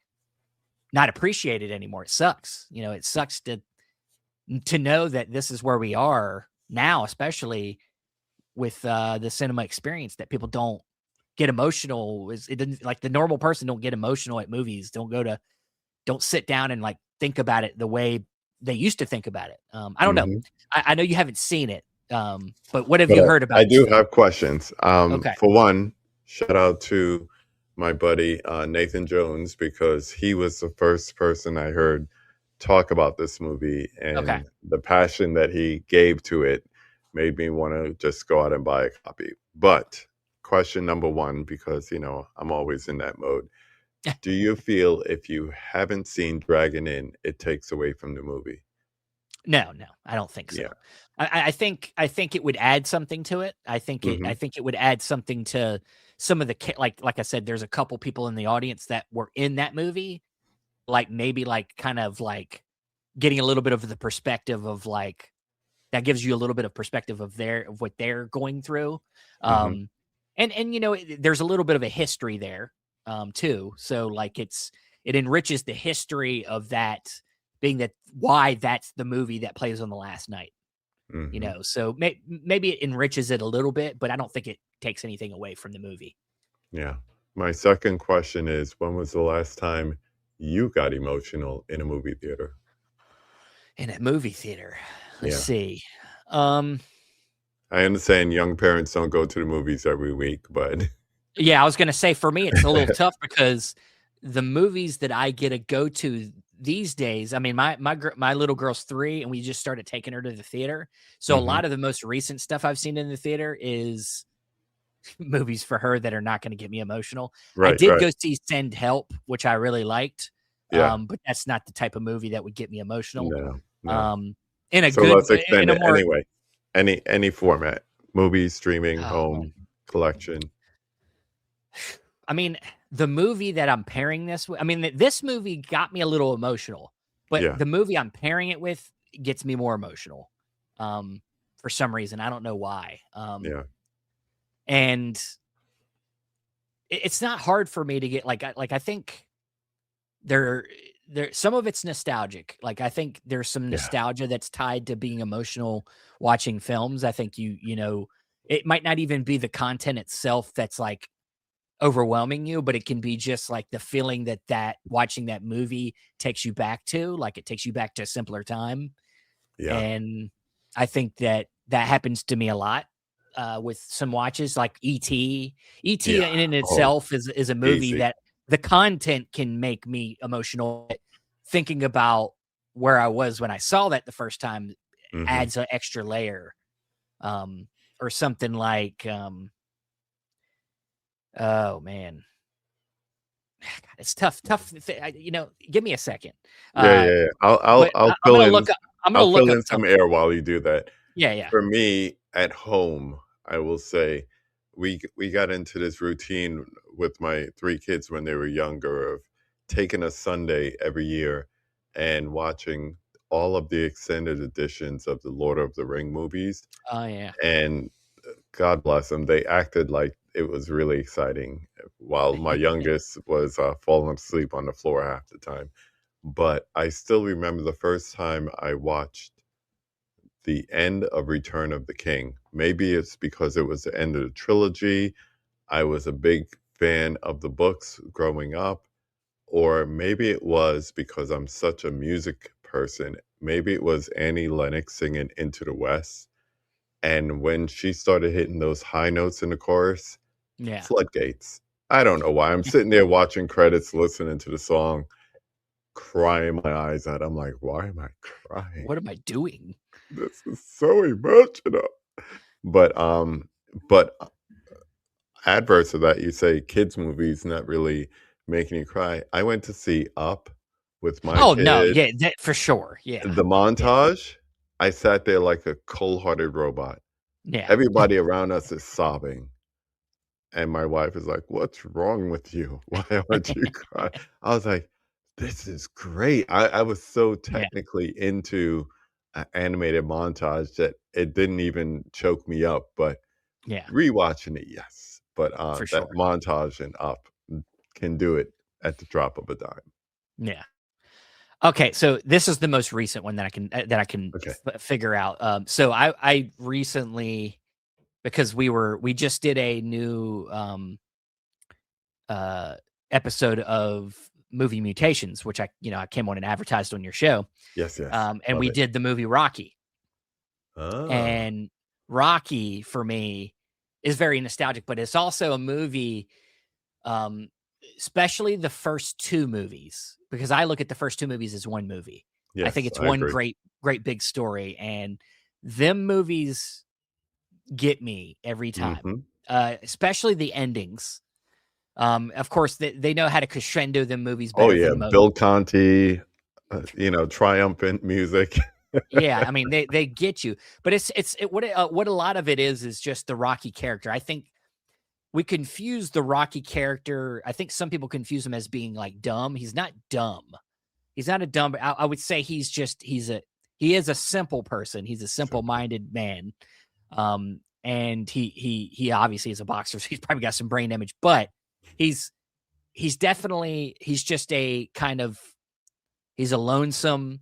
not appreciated anymore. It sucks. It sucks to know that this is where we are now, especially with the cinema experience, that people don't get emotional. It didn't, like, the normal person don't get emotional at movies. Don't sit down and like think about it the way they used to think about it. I don't know. I know you haven't seen it, but what have you heard about I this do film? have questions. Okay. For one, shout out to my buddy Nathan Jones, because he was the first person I heard talk about this movie, and the passion that he gave to it made me want to just go out and buy a copy. But question number one, because I'm always in that mode. Do you feel if you haven't seen Dragon Inn, it takes away from the movie? No, I don't think so. Yeah. I think it would add something to it. I think it would add something to some of the like I said, there's a couple people in the audience that were in that movie, like maybe like kind of like getting a little bit of the perspective of like, that gives you a little bit of perspective of what they're going through. And there's a little bit of a history there too. So like it enriches the history of that, being that why that's the movie that plays on the last night. So maybe it enriches it a little bit, but I don't think it takes anything away from the movie. Yeah. My second question is, when was the last time you got emotional in a movie theater? In a movie theater, let's see. I understand young parents don't go to the movies every week, but yeah, I was going to say, for me, it's a little tough because the movies that I get to go to these days, I mean, my little girl's 3, and we just started taking her to the theater. So a lot of the most recent stuff I've seen in the theater is movies for her that are not going to get me emotional. I did go see Send Help, which I really liked. But that's not the type of movie that would get me emotional. No. Let's extend it anyway. Any format, movie, streaming, home, collection. I mean, the movie that I'm pairing this with, I mean, this movie got me a little emotional, but the movie I'm pairing it with gets me more emotional. For some reason, I don't know why. And it's not hard for me to get I think there some of it's nostalgic. Like, I think there's some nostalgia that's tied to being emotional watching films. I think it might not even be the content itself that's like overwhelming you, but it can be just like the feeling that watching that movie takes you back to, like, it takes you back to a simpler time. And I think that happens to me a lot with some watches, like E.T. in itself is a movie that the content can make me emotional. Thinking about where I was when I saw that the first time adds an extra layer. Or something like, oh man, God, it's tough. Give me a second. I'll fill in some air while you do that. Yeah. For me, at home, I will say we got into this routine with my 3 kids when they were younger of taking a Sunday every year and watching all of the extended editions of the Lord of the Ring movies, Oh yeah. and God bless them, they acted like it was really exciting, while my youngest was falling asleep on the floor half the time. But I still remember the first time I watched the end of Return of the King. Maybe it's because it was the end of the trilogy. I was a big fan of the books growing up, or maybe it was because I'm such a music person. Maybe it was Annie Lennox singing Into the West. And when she started hitting those high notes in the chorus, Yeah. floodgates. I don't know why. I'm sitting there watching credits, listening to the song, crying my eyes out. I'm like, why am I crying? What am I doing? This is so emotional. But but adverse of that, you say kids movies not really making you cry. I went to see Up with my Oh no, kid. yeah, that, for sure. Yeah. The Yeah. montage, I sat there like a cold-hearted robot. Yeah. Everybody around us is sobbing. And my wife is like, "What's wrong with you? Why aren't you crying?" I was like, "This is great." I was so Yeah. technically into a animated montage that it didn't even choke me up, but Yeah. rewatching it, yes. But, For that sure. montage and Up can do it at the drop of a dime. Yeah. Okay, so this is the most recent one that I can Okay. figure out. So I recently, because we just did a new uh episode of movie mutations, which I came on and advertised on your show. Yes, yes. And Love we it. did the movie Rocky. Ah. And Rocky for me is very nostalgic, but it's also a movie, um, especially the first two movies, because I look at the first two movies as one movie. I think Yes, it's I one agree. great big story, and them movies get me every time, Mhm. especially the endings. Of course, they know how to crescendo them movies Oh, better yeah, than most. Bill Conti, triumphant music. Yeah, I mean they get you, but what a lot of it is just the Rocky character. I think we confuse the Rocky character. I think some people confuse him as being like dumb. He's not dumb. He's not a dumb. I would say he is a simple person. He's a simple Simple. minded man. And he obviously is a boxer, so he's probably got some brain damage. But he's he's just a kind of he's a lonesome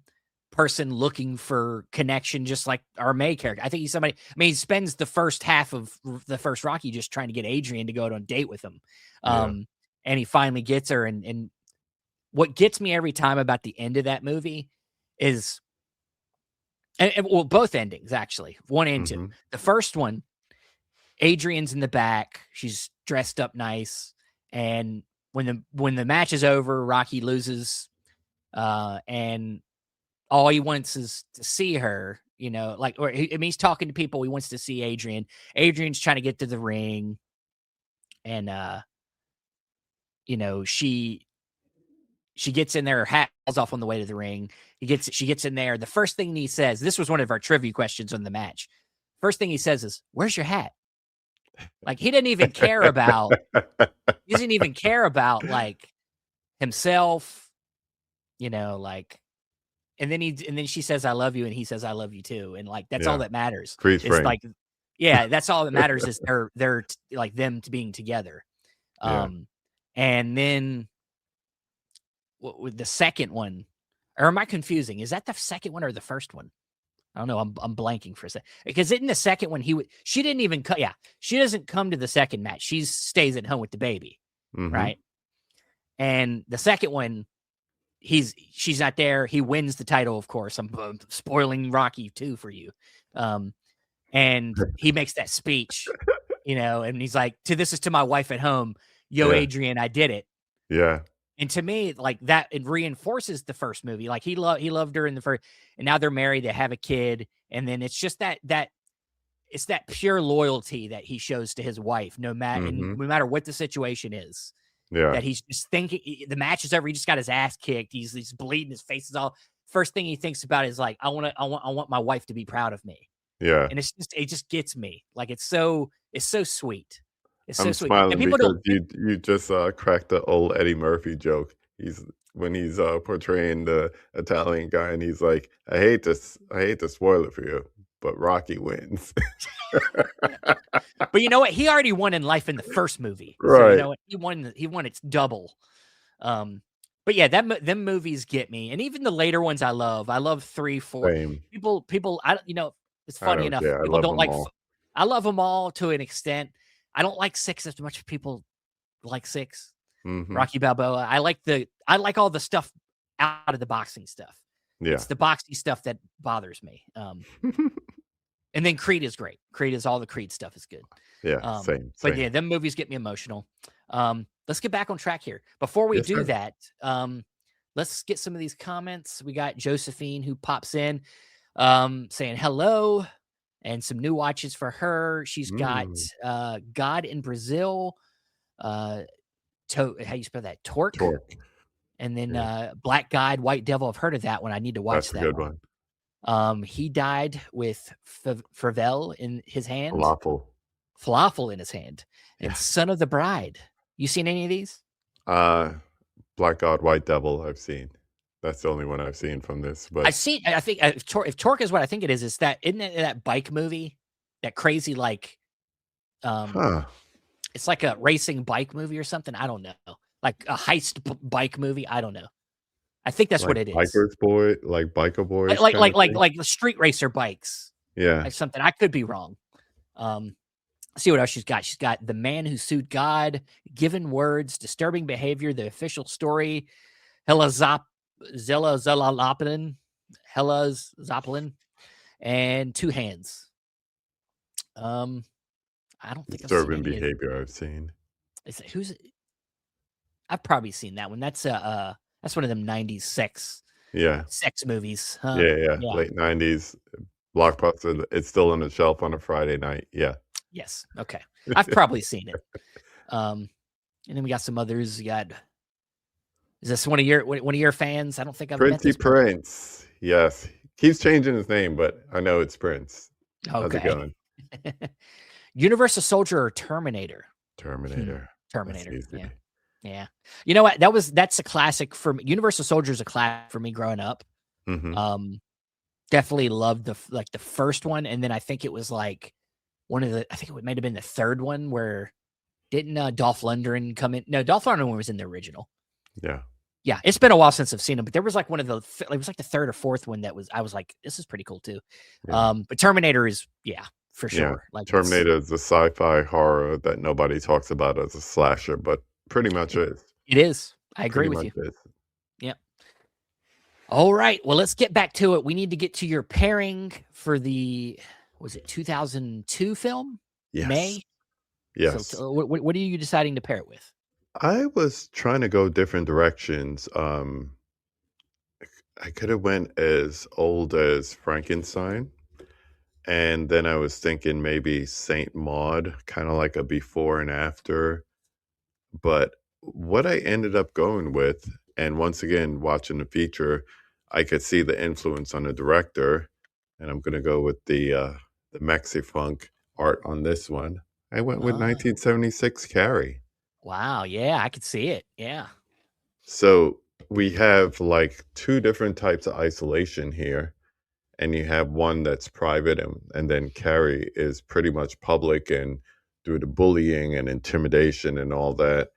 person looking for connection, just like our May character. I think he's somebody. I mean, he spends the first half of the first Rocky just trying to get Adrian to go on a date with him, Yeah. and he finally gets her. And what gets me every time about the end of that movie is, well, both endings actually, one and two. Mhm. The first one, Adrian's in the back. She's dressed up nice, and when the match is over, Rocky loses, and all he wants is to see her, like, I mean, he's talking to people. He wants to see Adrian. Adrian's trying to get to the ring, and she gets in there. Her hat falls off on the way to the ring. She gets in there. The first thing he says, this was one of our trivia questions on the match. First thing he says is, "Where's your hat?" Like he didn't even care about. He doesn't even care about like himself, like. And then she says, "I love you," and he says, "I love you too," and like that's all Yeah. that matters. Freeze It's frame. like, yeah, that's all that matters is like them to being together. Yeah. Um, and then with the second one, or am I confusing? Is that the second one or the first one? I don't know. I'm blanking for a second because in the second one she didn't even cut. Yeah, she doesn't come to the second match. She stays at home with the baby, Mhm. right? And the second one, she's not there. He wins the title, of course. I'm spoiling Rocky 2 for you. Um, and he makes that speech, and he's like, this is to my wife at home. Yo, Yeah. Adrian, I did it. Yeah. And to me, like that, it reinforces the first movie. Like he loved her in the first, and now they're married. They have a kid, and then it's just that it's that pure loyalty that he shows to his wife, Mhm. no matter what the situation is. Yeah. That he's just thinking the match is over. He just got his ass kicked. He's bleeding. His face is all. First thing he thinks about is like, I want my wife to be proud of me. Yeah. And it just gets me. Like it's so sweet. It's so I'm sweet. And smiling people don't. because you just, cracked the old Eddie Murphy joke. He's when he's portraying the Italian guy, and he's like, I hate to spoil it for you, but Rocky wins. Yeah. But you know what? He already won in life in the first movie. So you Right. know what? He won its double. Um, but yeah, them movies get me. And even the later ones I love. I love 3, 4. Same. People it's I funny don't enough. care. I People love don't them like all. I love them all to an extent. I don't like 6 as much as people like 6. Hmm. Rocky Balboa. I like all the stuff out of the boxing stuff. Yeah. It's the boxing stuff that bothers me. And then Creed is great. Creed is all the Creed stuff is good. Yeah. Same. But yeah, Same. them movies get me emotional. Let's get back on track here. Before we Yes, do sir. that, let's get some of these comments. We got Josephine who pops in saying hello and some new watches for her. She's got Mm. God in Brazil, how you spell that? Torque. Torque. And then Yeah. Black Guide, White Devil. I've heard of that one. I need to watch That's a that good one. one. He died with Favel in his hand, Falafel. falafel in his hand, and Yeah. Son of the Bride. You seen any of these? Uh, Black God, White Devil. I've seen. That's the only one I've seen from this. But I've seen. I think if Torque is what I think it is that isn't it that bike movie, that crazy um, huh, it's like a racing bike movie or something. I don't know, like a heist bike movie. I don't know. I think that's what like it is. Biker Like boys like kind like of like thing. like the street racer bikes, Yeah. like something. I could be wrong. Um, see what else she's got. She's got The Man Who Sued God, Given Words, Disturbing Behavior, The Official Story, Hella Zella Zelalopin, Hella Zoplin, and Two Hands. Um, I don't think I've seen Disturbing any of. behavior. I've seen. Who's? I've probably seen that one. That's one of them '90s Yeah. sex movies, huh? Yeah. Yeah. Yeah. Late '90s blockbuster. It's still on the shelf on a Friday night. Yeah. Yes. Okay. I've probably seen it. And then we got some others. You got. Is this one of your fans? I don't think I've met Princey this person. Prince. Yes. Keeps changing his name, but I know it's Prince. How's it Okay. going? Universal Soldier or Terminator? Terminator. That's Terminator. easy. Yeah. Yeah. You know what? That's a classic for me. Universal Soldier is a classic for me growing up. Hmm. Definitely loved the first one. And then I think it was like I think it might have been the third one where didn't Dolph Lundgren come in? No, Dolph Lundgren was in the original. Yeah. Yeah, it's been a while since I've seen him, but there was like it was like the third or fourth one I was like, this is pretty cool too. Yeah. But Terminator is, yeah, for Yeah. sure. Like Terminator is a sci-fi horror that nobody talks about as a slasher, but pretty much is. it is. I agree Pretty with much you. is. Yeah. All right. Well, let's get back to it. We need to get to your pairing for was it 2002 film? Yes. May? Yes. So what are you deciding to pair it with? I was trying to go different directions. I could have went as old as Frankenstein, and then I was thinking maybe Saint Maud, kind of like a before and after. But what I ended up going with, and once again watching the feature, I could see the influence on the director, and I'm gonna go with the Mexi Funk art on this one. I went with Ah, 1976 Carrie. wow. Yeah, I could see it. Yeah. So we have like two different types of isolation here, and you have one that's private, and then Carrie is pretty much public and through the bullying and intimidation and all that.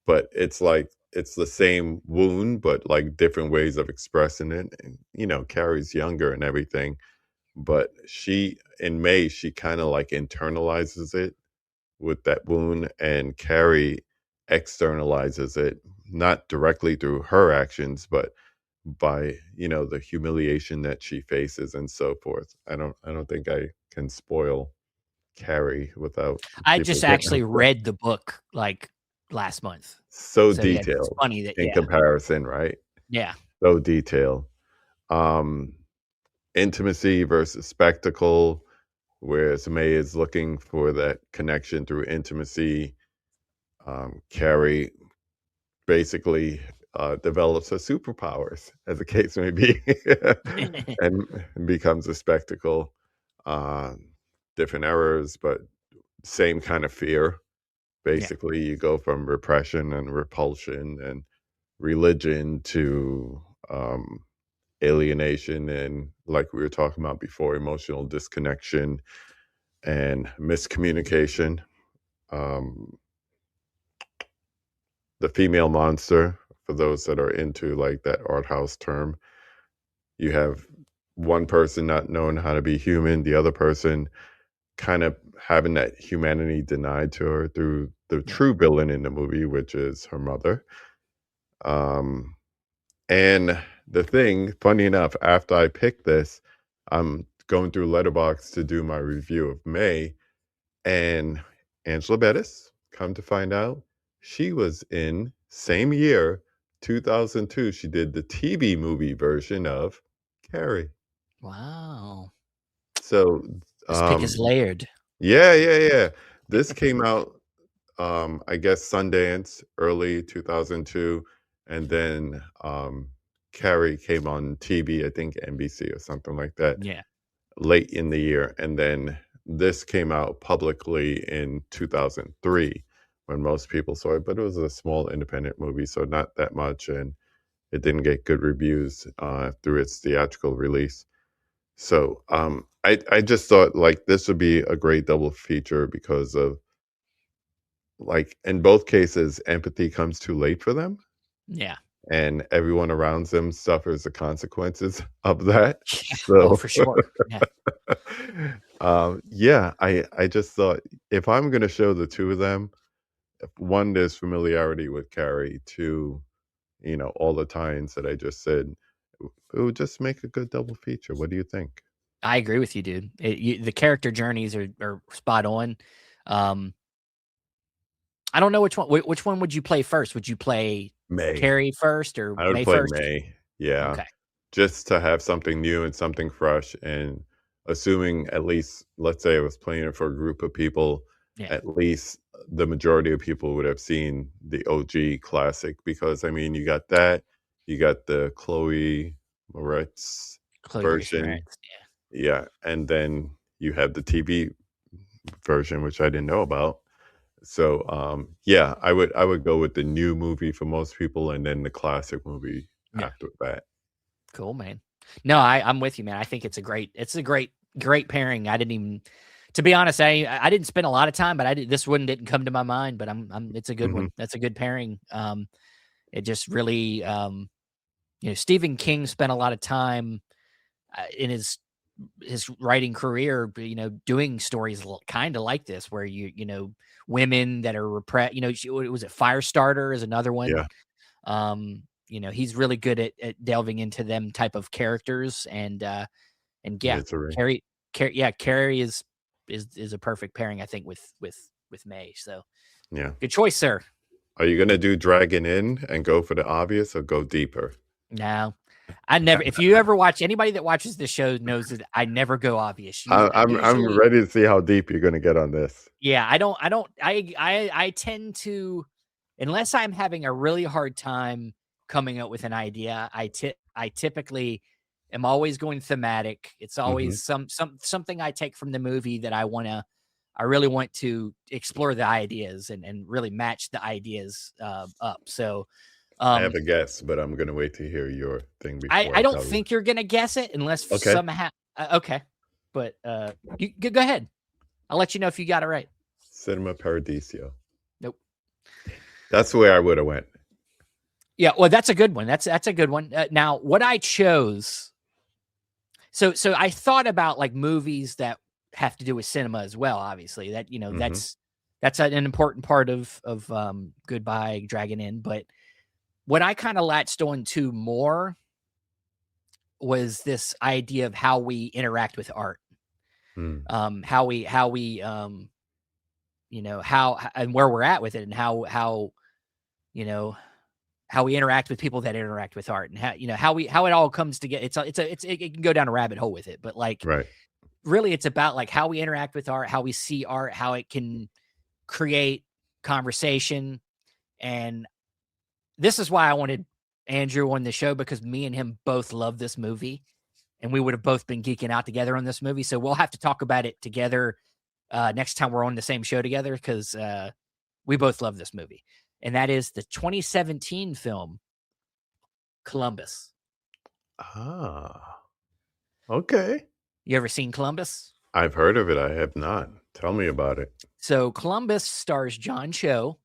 But it's like it's the same wound, but like different ways of expressing it. And Carrie's younger and everything, but in May, she kind of like internalizes it with that wound, and Carrie externalizes it, not directly through her actions, but by the humiliation that she faces and so forth. I don't think I can spoil Carrie without I people just getting actually upset. read the book like last month. So So yeah, it's detailed funny that in comparison, right? yeah. So detailed. Um, Intimacy versus spectacle, whereas May is looking for that connection through intimacy. Carrie basically develops her superpowers, as the case may be, and becomes a spectacle. Um, Different errors, but same kind of fear. Yeah. Basically, you go from repression and repulsion, and religion to alienation and, like we were talking about before, emotional disconnection and miscommunication. Um, the female monster, for those that are into like that art house term, you have one person not knowing how to be human, the other person kind of having that humanity denied to her through the Yeah. true villain in the movie, which is her mother. Um, and the thing, funny enough, after I picked this, I'm going through Letterboxd to do my review of May, and Angela Bettis, come to find out, she was in same year, 2002. She did the TV movie version of Carrie. Wow. So, This pick is um, layered. yeah. This came out, I guess Sundance, early 2002, and then Carrie came on TV, I think NBC or something like that, Yeah. late in the year, and then this came out publicly in 2003 when most people saw it, but it was a small independent movie, so not that much, and it didn't get good reviews through its theatrical release. So I just thought like this would be a great double feature because of, like, in both cases, empathy comes too late for them, Yeah. and everyone around them suffers the consequences of that. Oh, So, for sure. Yeah. yeah, I just thought if I'm going to show the two of them, one, there's familiarity with Carrie. Two, all the tie-ins that I just said, it would just make a good double feature. What do you think? I agree with you, dude. The character journeys are spot on. Um, I don't know which one. Which one would you play first? Would you play May. Carrie first or I would May play first? May. Yeah. Okay. Just to have something new and something fresh, and assuming at least, let's say I was playing it for a group of people, Yeah. at least the majority of people would have seen the OG classic, because I mean, you got that, you got the Chloe Moretz Chloe Grace Moretz. version, yeah, and then you have the TV version, which I didn't know about. So yeah, I would go with the new movie for most people, and then the classic movie Yeah. after that. Cool, man. No, I'm with you, man. I think it's a great pairing. I didn't even, to be honest, I didn't spend a lot of time, but this one didn't come to my mind, but it's a good Hmm. one. That's a good pairing. It just really, Stephen King spent a lot of time in his writing career, doing stories kind of like this, where women that are repressed, was it Firestarter is another one. Yeah, He's really good at delving into them type of characters, and yeah, Misery. Carrie is a perfect pairing, I think, with May. So Yeah. good choice, sir. Are you gonna do Dragon In and go for the obvious, or go deeper? No, I never. If you ever watch, anybody that watches this show knows that I never go obvious. I'm Usually, ready to see how deep you're gonna get on this. yeah, I tend to, unless I'm having a really hard time coming up with an idea, I typically am always going thematic. It's Hmm. always something I take from the movie that I really want to explore the ideas and really match the ideas up. So I have um a guess, but I'm gonna wait to hear your thing I before I I don't tell you. think you're gonna guess it unless Okay. somehow okay. But you go ahead. I'll let you know if you got it right. Cinema Paradiso. Nope. That's where I would have went. Yeah, well, that's a good one. That's a good one. Now, what I chose, so I thought about like movies that have to do with cinema as well. Obviously, that Hmm. that's an important part of Goodbye Dragon Inn. But what I kind of latched on to more was this idea of how we interact with art, Mm. how we how and where we're at with it, and how you know how we interact with people that interact with art, and how it all comes together. It can go down a rabbit hole with it, but like Right. really it's about like how we interact with art, how we see art, how it can create conversation. And this is why I wanted Andrew on the show, because me and him both love this movie, and we would have both been geeking out together on this movie. So we'll have to talk about it together next time we're on the same show together, because we both love this movie. And that is the 2017 film Columbus. Ah, okay. You ever seen Columbus? I've heard of it. I have not. Tell me about it. So Columbus stars John Cho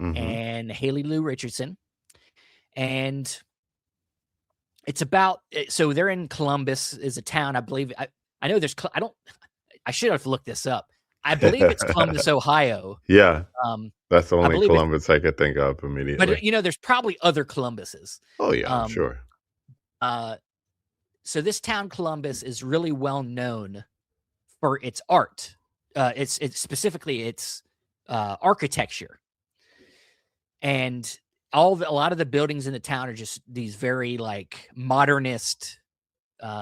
Mhm. and Haley Lou Richardson, and it's about so they're in Columbus is a town, I believe. I know there's I don't I should have looked this up. I believe it's Columbus, Ohio. Yeah, Um, that's the I only believe it's, Columbus I could think of but immediately. there's probably other Columbuses. Oh, yeah, I'm Um, sure. uh, so this town Columbus is really well known for its art. It's specifically its architecture, and a lot of the buildings in the town are just these very like modernist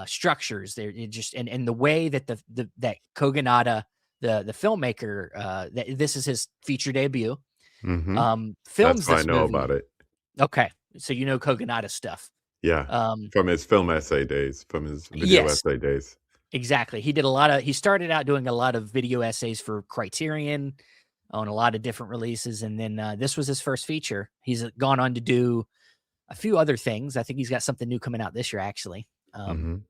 structures. They're just and the way that that Kogonada, the filmmaker, this is his feature debut, Mhm. That's films how I this know about movie. it. Okay, so you know Kogonada stuff. Yeah, Um, from his film essay days, from his video yes, essay days. exactly. He started out doing a lot of video essays for Criterion on a lot of different releases, and then this was his first feature. He's gone on to do a few other things. I think he's got something new coming out this year, actually. Mhm.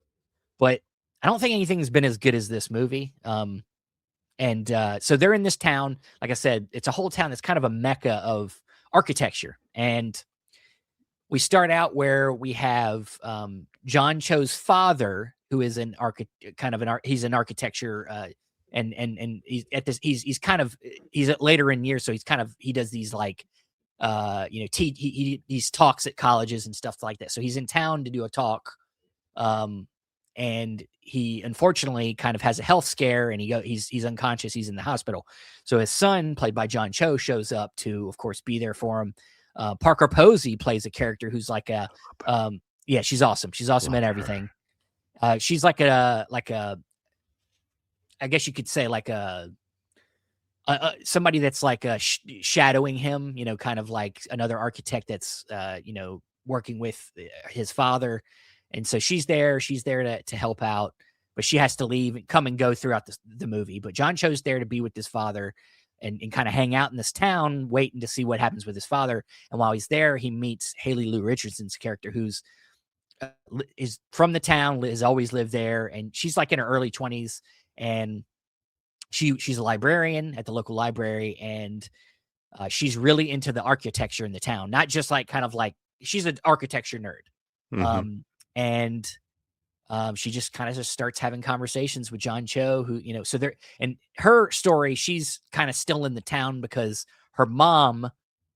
But I don't think anything's been as good as this movie. And so they're in this town. Like I said, it's a whole town that's kind of a mecca of architecture. And we start out where we have John Cho's father, who is an he's an architecture, and he's at this, he's kind of, he's at later in years. So he does these like, these talks at colleges and stuff like that. So he's in town to do a talk. Um, and he unfortunately kind of has a health scare, and he's unconscious. He's in the hospital. So his son, played by John Cho, shows up to, of course, be there for him. Parker Posey plays a character who's like yeah, she's awesome. She's awesome Love at her. everything. She's like a I guess you could say like somebody that's like shadowing him, kind of like another architect that's working with his father. And so she's there to help out, but she has to leave and come and go throughout the movie. But John Cho's there to be with his father and kind of hang out in this town, waiting to see what happens with his father. And while he's there, he meets Haley Lou Richardson's character, who's is from the town, has always lived there, and she's like in her early 20s, and she's a librarian at the local library, and she's really into the architecture in the town, not just like kind of like she's an architecture nerd. Mhm. And she just kind of just starts having conversations with John Cho, who, so there, and her story, she's kind of still in the town because her mom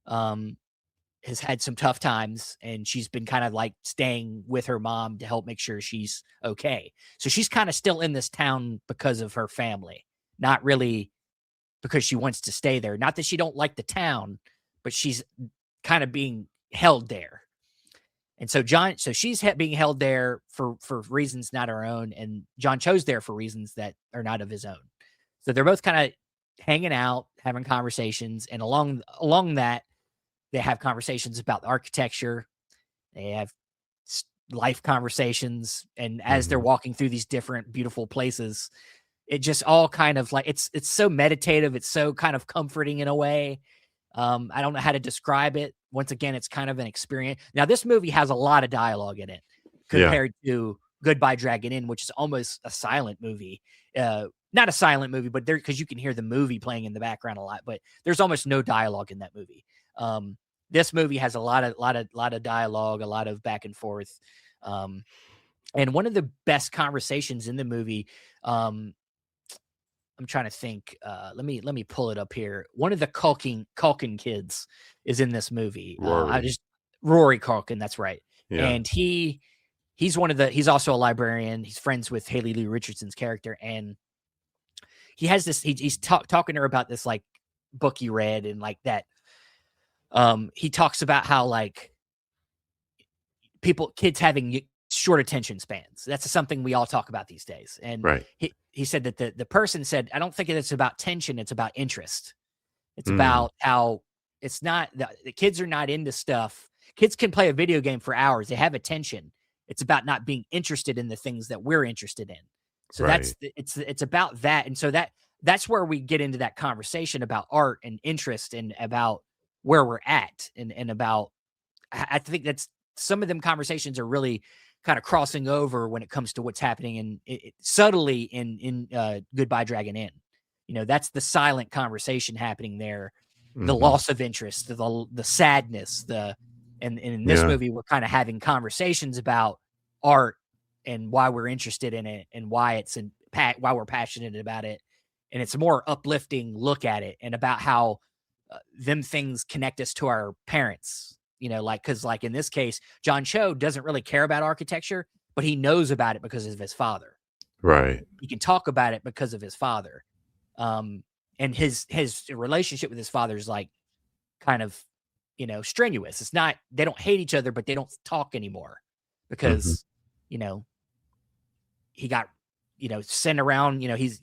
has had some tough times, and she's been kind of like staying with her mom to help make sure she's okay. So she's kind of still in this town because of her family, not really because she wants to stay there. Not that she don't like the town, but she's kind of being held there. And so she's being held there for reasons not her own, and John Cho's there for reasons that are not of his own. So they're both kind of hanging out, having conversations, and along that, they have conversations about the architecture. They have life conversations, and as they're Mhm. walking through these different beautiful places, it just all kind of like it's so meditative. It's so kind of comforting in a way. I don't know how to describe it. Once again, it's kind of an experience. Now, this movie has a lot of dialogue in it Yeah. compared to Goodbye Dragon Inn, which is almost a silent movie. Not a silent movie, but there, because you can hear the movie playing in the background a lot, but there's almost no dialogue in that movie. This movie has a lot of dialogue, a lot of back and forth. And one of the best conversations in the movie, I'm trying to think. Let me pull it up here. One of the Culkin kids is in this movie. Rory. Rory Culkin. That's right. Yeah. And he's also a librarian. He's friends with Haley Lou Richardson's character, and he has this. He's talking to her about this like book he read, and like that. He talks about how like kids having short attention spans. That's something we all talk about these days. And Right. he said that the person said, I don't think it's about tension. It's about interest. It's Mm. about how it's not the kids are not into stuff. Kids can play a video game for hours. They have attention. It's about not being interested in the things that we're interested in. So Right. it's about that. And so that's where we get into that conversation about art and interest and about where we're at and about, I think some of them conversations are really kind of crossing over when it comes to what's happening subtly in Goodbye Dragon Inn. That's the silent conversation happening there, the loss of interest, the sadness, and in this movie we're kind of having conversations about art and why we're interested in it and why why we're passionate about it, and it's a more uplifting look at it and about how them things connect us to our parents. Because in this case, John Cho doesn't really care about architecture, but he knows about it because of his father. Right. He can talk about it because of his father. And his relationship with his father is like kind of, strenuous. It's not, they don't hate each other, but they don't talk anymore because, he got, sent around, he's,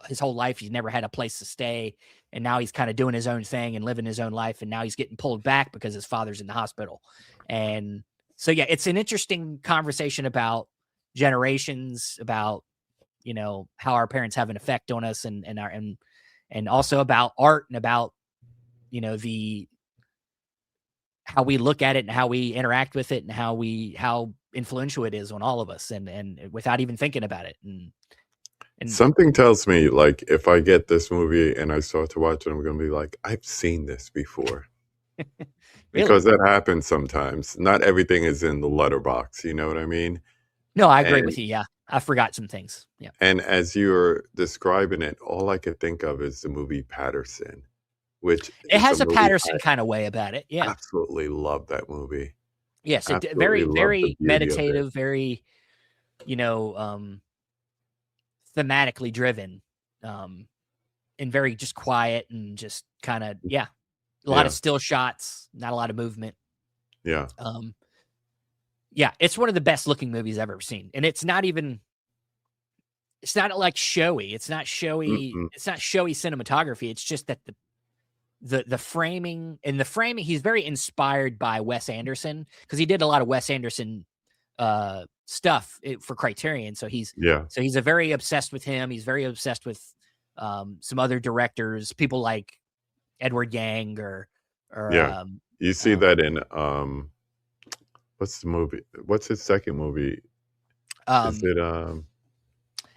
his whole life, he's never had a place to stay. And now he's kind of doing his own thing and living his own life. And now he's getting pulled back because his father's in the hospital. And so, yeah, it's an interesting conversation about generations, about, how our parents have an effect on us and also about art and about, how we look at it and how we interact with it and how influential it is on all of us and without even thinking about it. And something tells me, like, if I get this movie and I start to watch it, I'm going to be like, I've seen this before. Because that happens sometimes. Not everything is in the letterbox. You know what I mean? No, I agree with you. Yeah. I forgot some things. Yeah. And as you're describing it, all I could think of is the movie Patterson, which it has a Patterson kind of way about it. Yeah. Absolutely love that movie. Yes. Very, very meditative, very, thematically driven, and very just quiet and just kind of, a lot of still shots, not a lot of movement. Yeah. It's one of the best looking movies I've ever seen. And it's not like showy. It's not showy. Mm-mm. It's not showy cinematography. It's just that the framing, he's very inspired by Wes Anderson because he did a lot of Wes Anderson stuff for Criterion. So he's a very obsessed with him. He's very obsessed with some other directors, people like Edward Yang or you see that in what's the movie? What's his second movie? Is it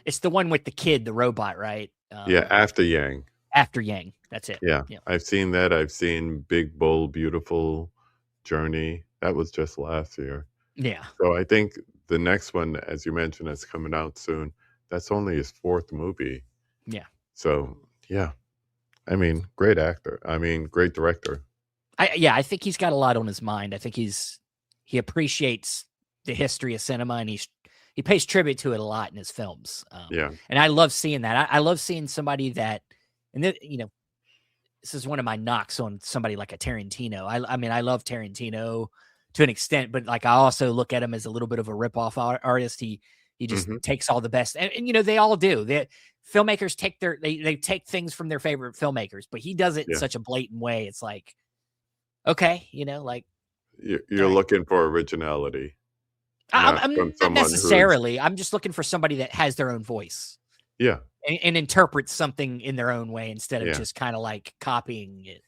it's the one with the kid, the robot, right? After Yang. After Yang. That's it. Yeah. I've seen that. I've seen Big Bold Beautiful Journey. That was just last year. Yeah. So I think the next one, as you mentioned, that's coming out soon. That's only his fourth movie. Yeah. So, yeah. I mean, great actor. I mean, great director. I think he's got a lot on his mind. I think he appreciates the history of cinema and he pays tribute to it a lot in his films. And I love seeing that. I love seeing somebody that, and this is one of my knocks on somebody like a Tarantino. I mean, I love Tarantino to an extent, but like I also look at him as a little bit of a ripoff artist. He just takes all the best, and they all do. Filmmakers take they take things from their favorite filmmakers, but he does it in such a blatant way. It's like, okay, like you're looking for originality. I'm not necessarily. I'm just looking for somebody that has their own voice. Yeah. And interprets something in their own way instead of just kind of like copying it,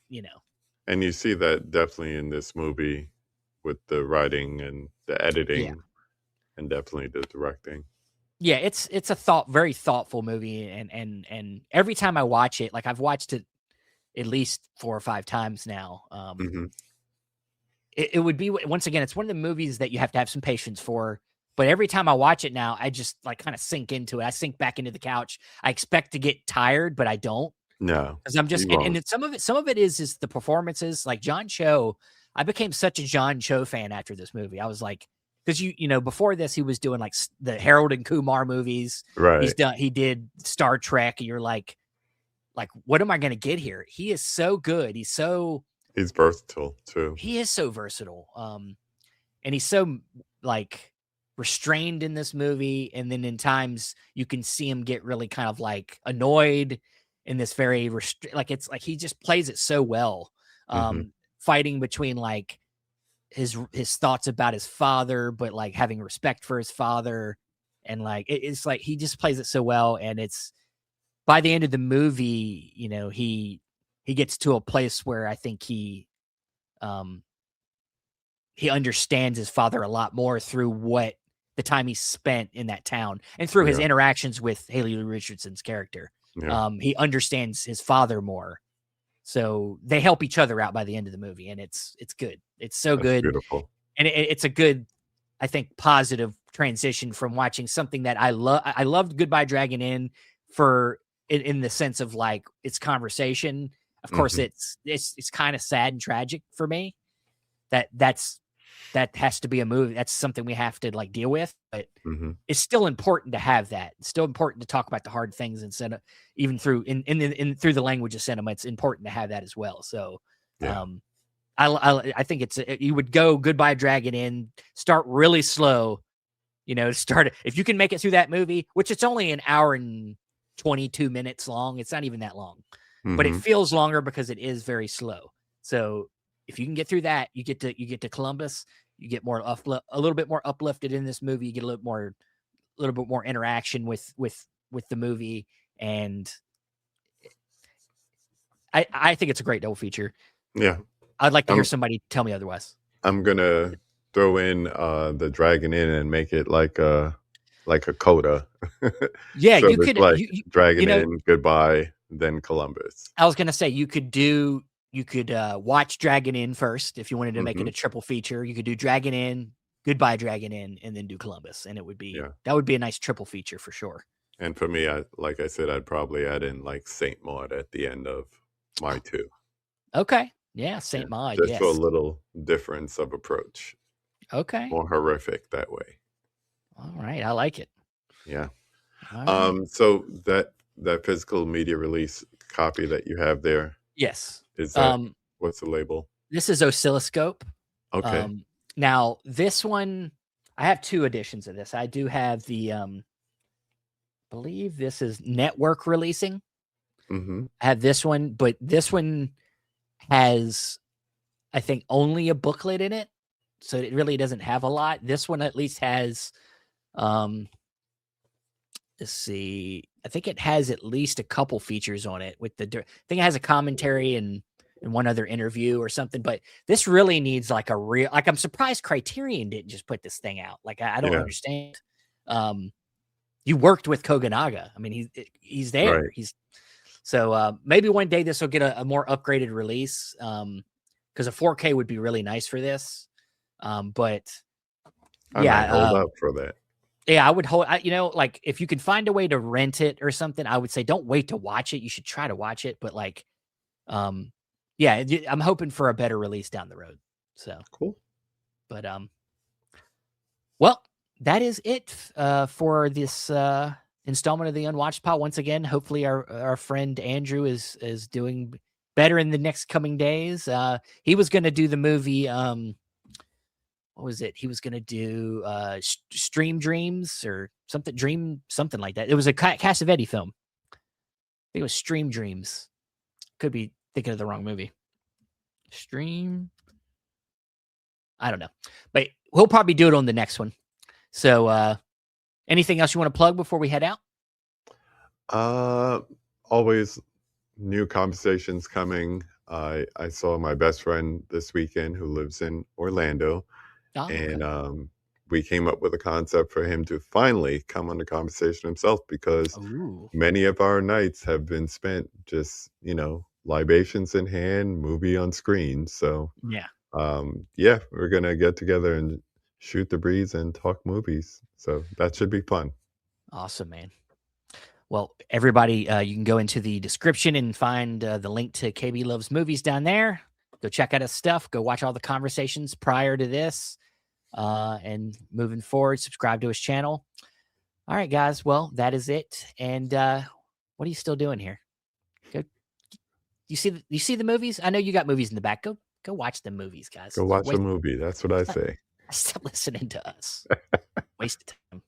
And you see that definitely in this movie with the writing and the editing and definitely the directing. Yeah, it's a very thoughtful movie, and every time I watch it, like I've watched it at least 4 or 5 times now. It would be, once again, it's one of the movies that you have to have some patience for. But every time I watch it now, I just like kind of sink into it. I sink back into the couch. I expect to get tired, but I don't. No, because I'm just and some of it is the performances. Like John Cho, I became such a John Cho fan after this movie. I was like, because before this he was doing like the Harold and Kumar movies. Right. He did Star Trek, and you're like what am I going to get here? He is so good. He's versatile too. He is so versatile. And he's so like restrained in this movie, and then in times you can see him get really kind of like annoyed in this very it's like he just plays it so well. Fighting between like his thoughts about his father, but like having respect for his father, and like it's like he just plays it so well. And it's by the end of the movie, he gets to a place where I think he he understands his father a lot more through the time he spent in that town and through his interactions with Haley Richardson's character. Yeah. He understands his father more. So they help each other out by the end of the movie, and it's good. It's so That's good. beautiful. And it's a good, I think, positive transition from watching something that I love. I loved Goodbye Dragon Inn in the sense of like its conversation. Of course, it's kind of sad and tragic for me. That has to be a movie. That's something we have to like deal with. But it's still important to have that. It's still important to talk about the hard things and cinema, even through through the language of cinema. It's important to have that as well. So, I think you would go Goodbye Dragon Inn, start really slow, start if you can make it through that movie, which it's only an hour and 22 minutes long. It's not even that long, but it feels longer because it is very slow. So if you can get through that, you get to Columbus, you get more a little bit more uplifted in this movie. You get a little bit more interaction with the movie, and I think it's a great double feature. Yeah. I'd like to hear somebody tell me otherwise. I'm gonna throw in the Dragon Inn and make it like a coda. Yeah, so you could like Dragon Inn, Goodbye, then Columbus. I was gonna say you could watch Dragon Inn first if you wanted to make it a triple feature. You could do Dragon Inn, Goodbye Dragon Inn, and then do Columbus, and it would be that would be a nice triple feature for sure. And for me, like I said, I'd probably add in like Saint Maud at the end of my two. Okay. Yeah, Saint Maud. Just for a little difference of approach. Okay. More horrific that way. All right, I like it. Yeah. Right. So that physical media release copy that you have there. Yes. Is that what's the label? This is Oscilloscope. Okay. Now this one, I have two editions of this. I do have the believe this is Network releasing. I have this one, but this one has, I think, only a booklet in it, so it really doesn't have a lot. This one at least has, let's see, I think it has at least a couple features on it. I think it has a commentary and one other interview or something. But this really needs like a real. Like I'm surprised Criterion didn't just put this thing out. Like I don't understand. You worked with Kogenaga. I mean, he's there. Right. So maybe one day this will get a more upgraded release because a 4K would be really nice for this. But I might hold up for that. Yeah, I would hold. Like if you could find a way to rent it or something, I would say don't wait to watch it. You should try to watch it. But like, yeah, I'm hoping for a better release down the road. So cool. But well, that is it for this installment of the Unwatched Pile. Once again, hopefully our friend Andrew is doing better in the next coming days. He was going to do the movie. What was it? He was going to do Stream Dreams or something. Something like that. It was a Cassavetes film. I think it was Stream Dreams. Could be thinking of the wrong movie. Stream. I don't know, but we'll probably do it on the next one. So, anything else you want to plug before we head out? Always new conversations coming. I saw my best friend this weekend who lives in Orlando. And we came up with a concept for him to finally come on the conversation himself because many of our nights have been spent just, libations in hand, movie on screen. So, we're going to get together and shoot the breeze and talk movies. So that should be fun. Awesome, man. Well, everybody, you can go into the description and find the link to KB Loves Movies down there. Go check out his stuff. Go watch all the conversations prior to this. And moving forward, subscribe to his channel. All right, guys. Well, that is it. And what are you still doing here? Go. You see the movies? I know you got movies in the back. Go watch the movies, guys. Go watch a movie. That's what I say. Stop listening to us. Waste of time.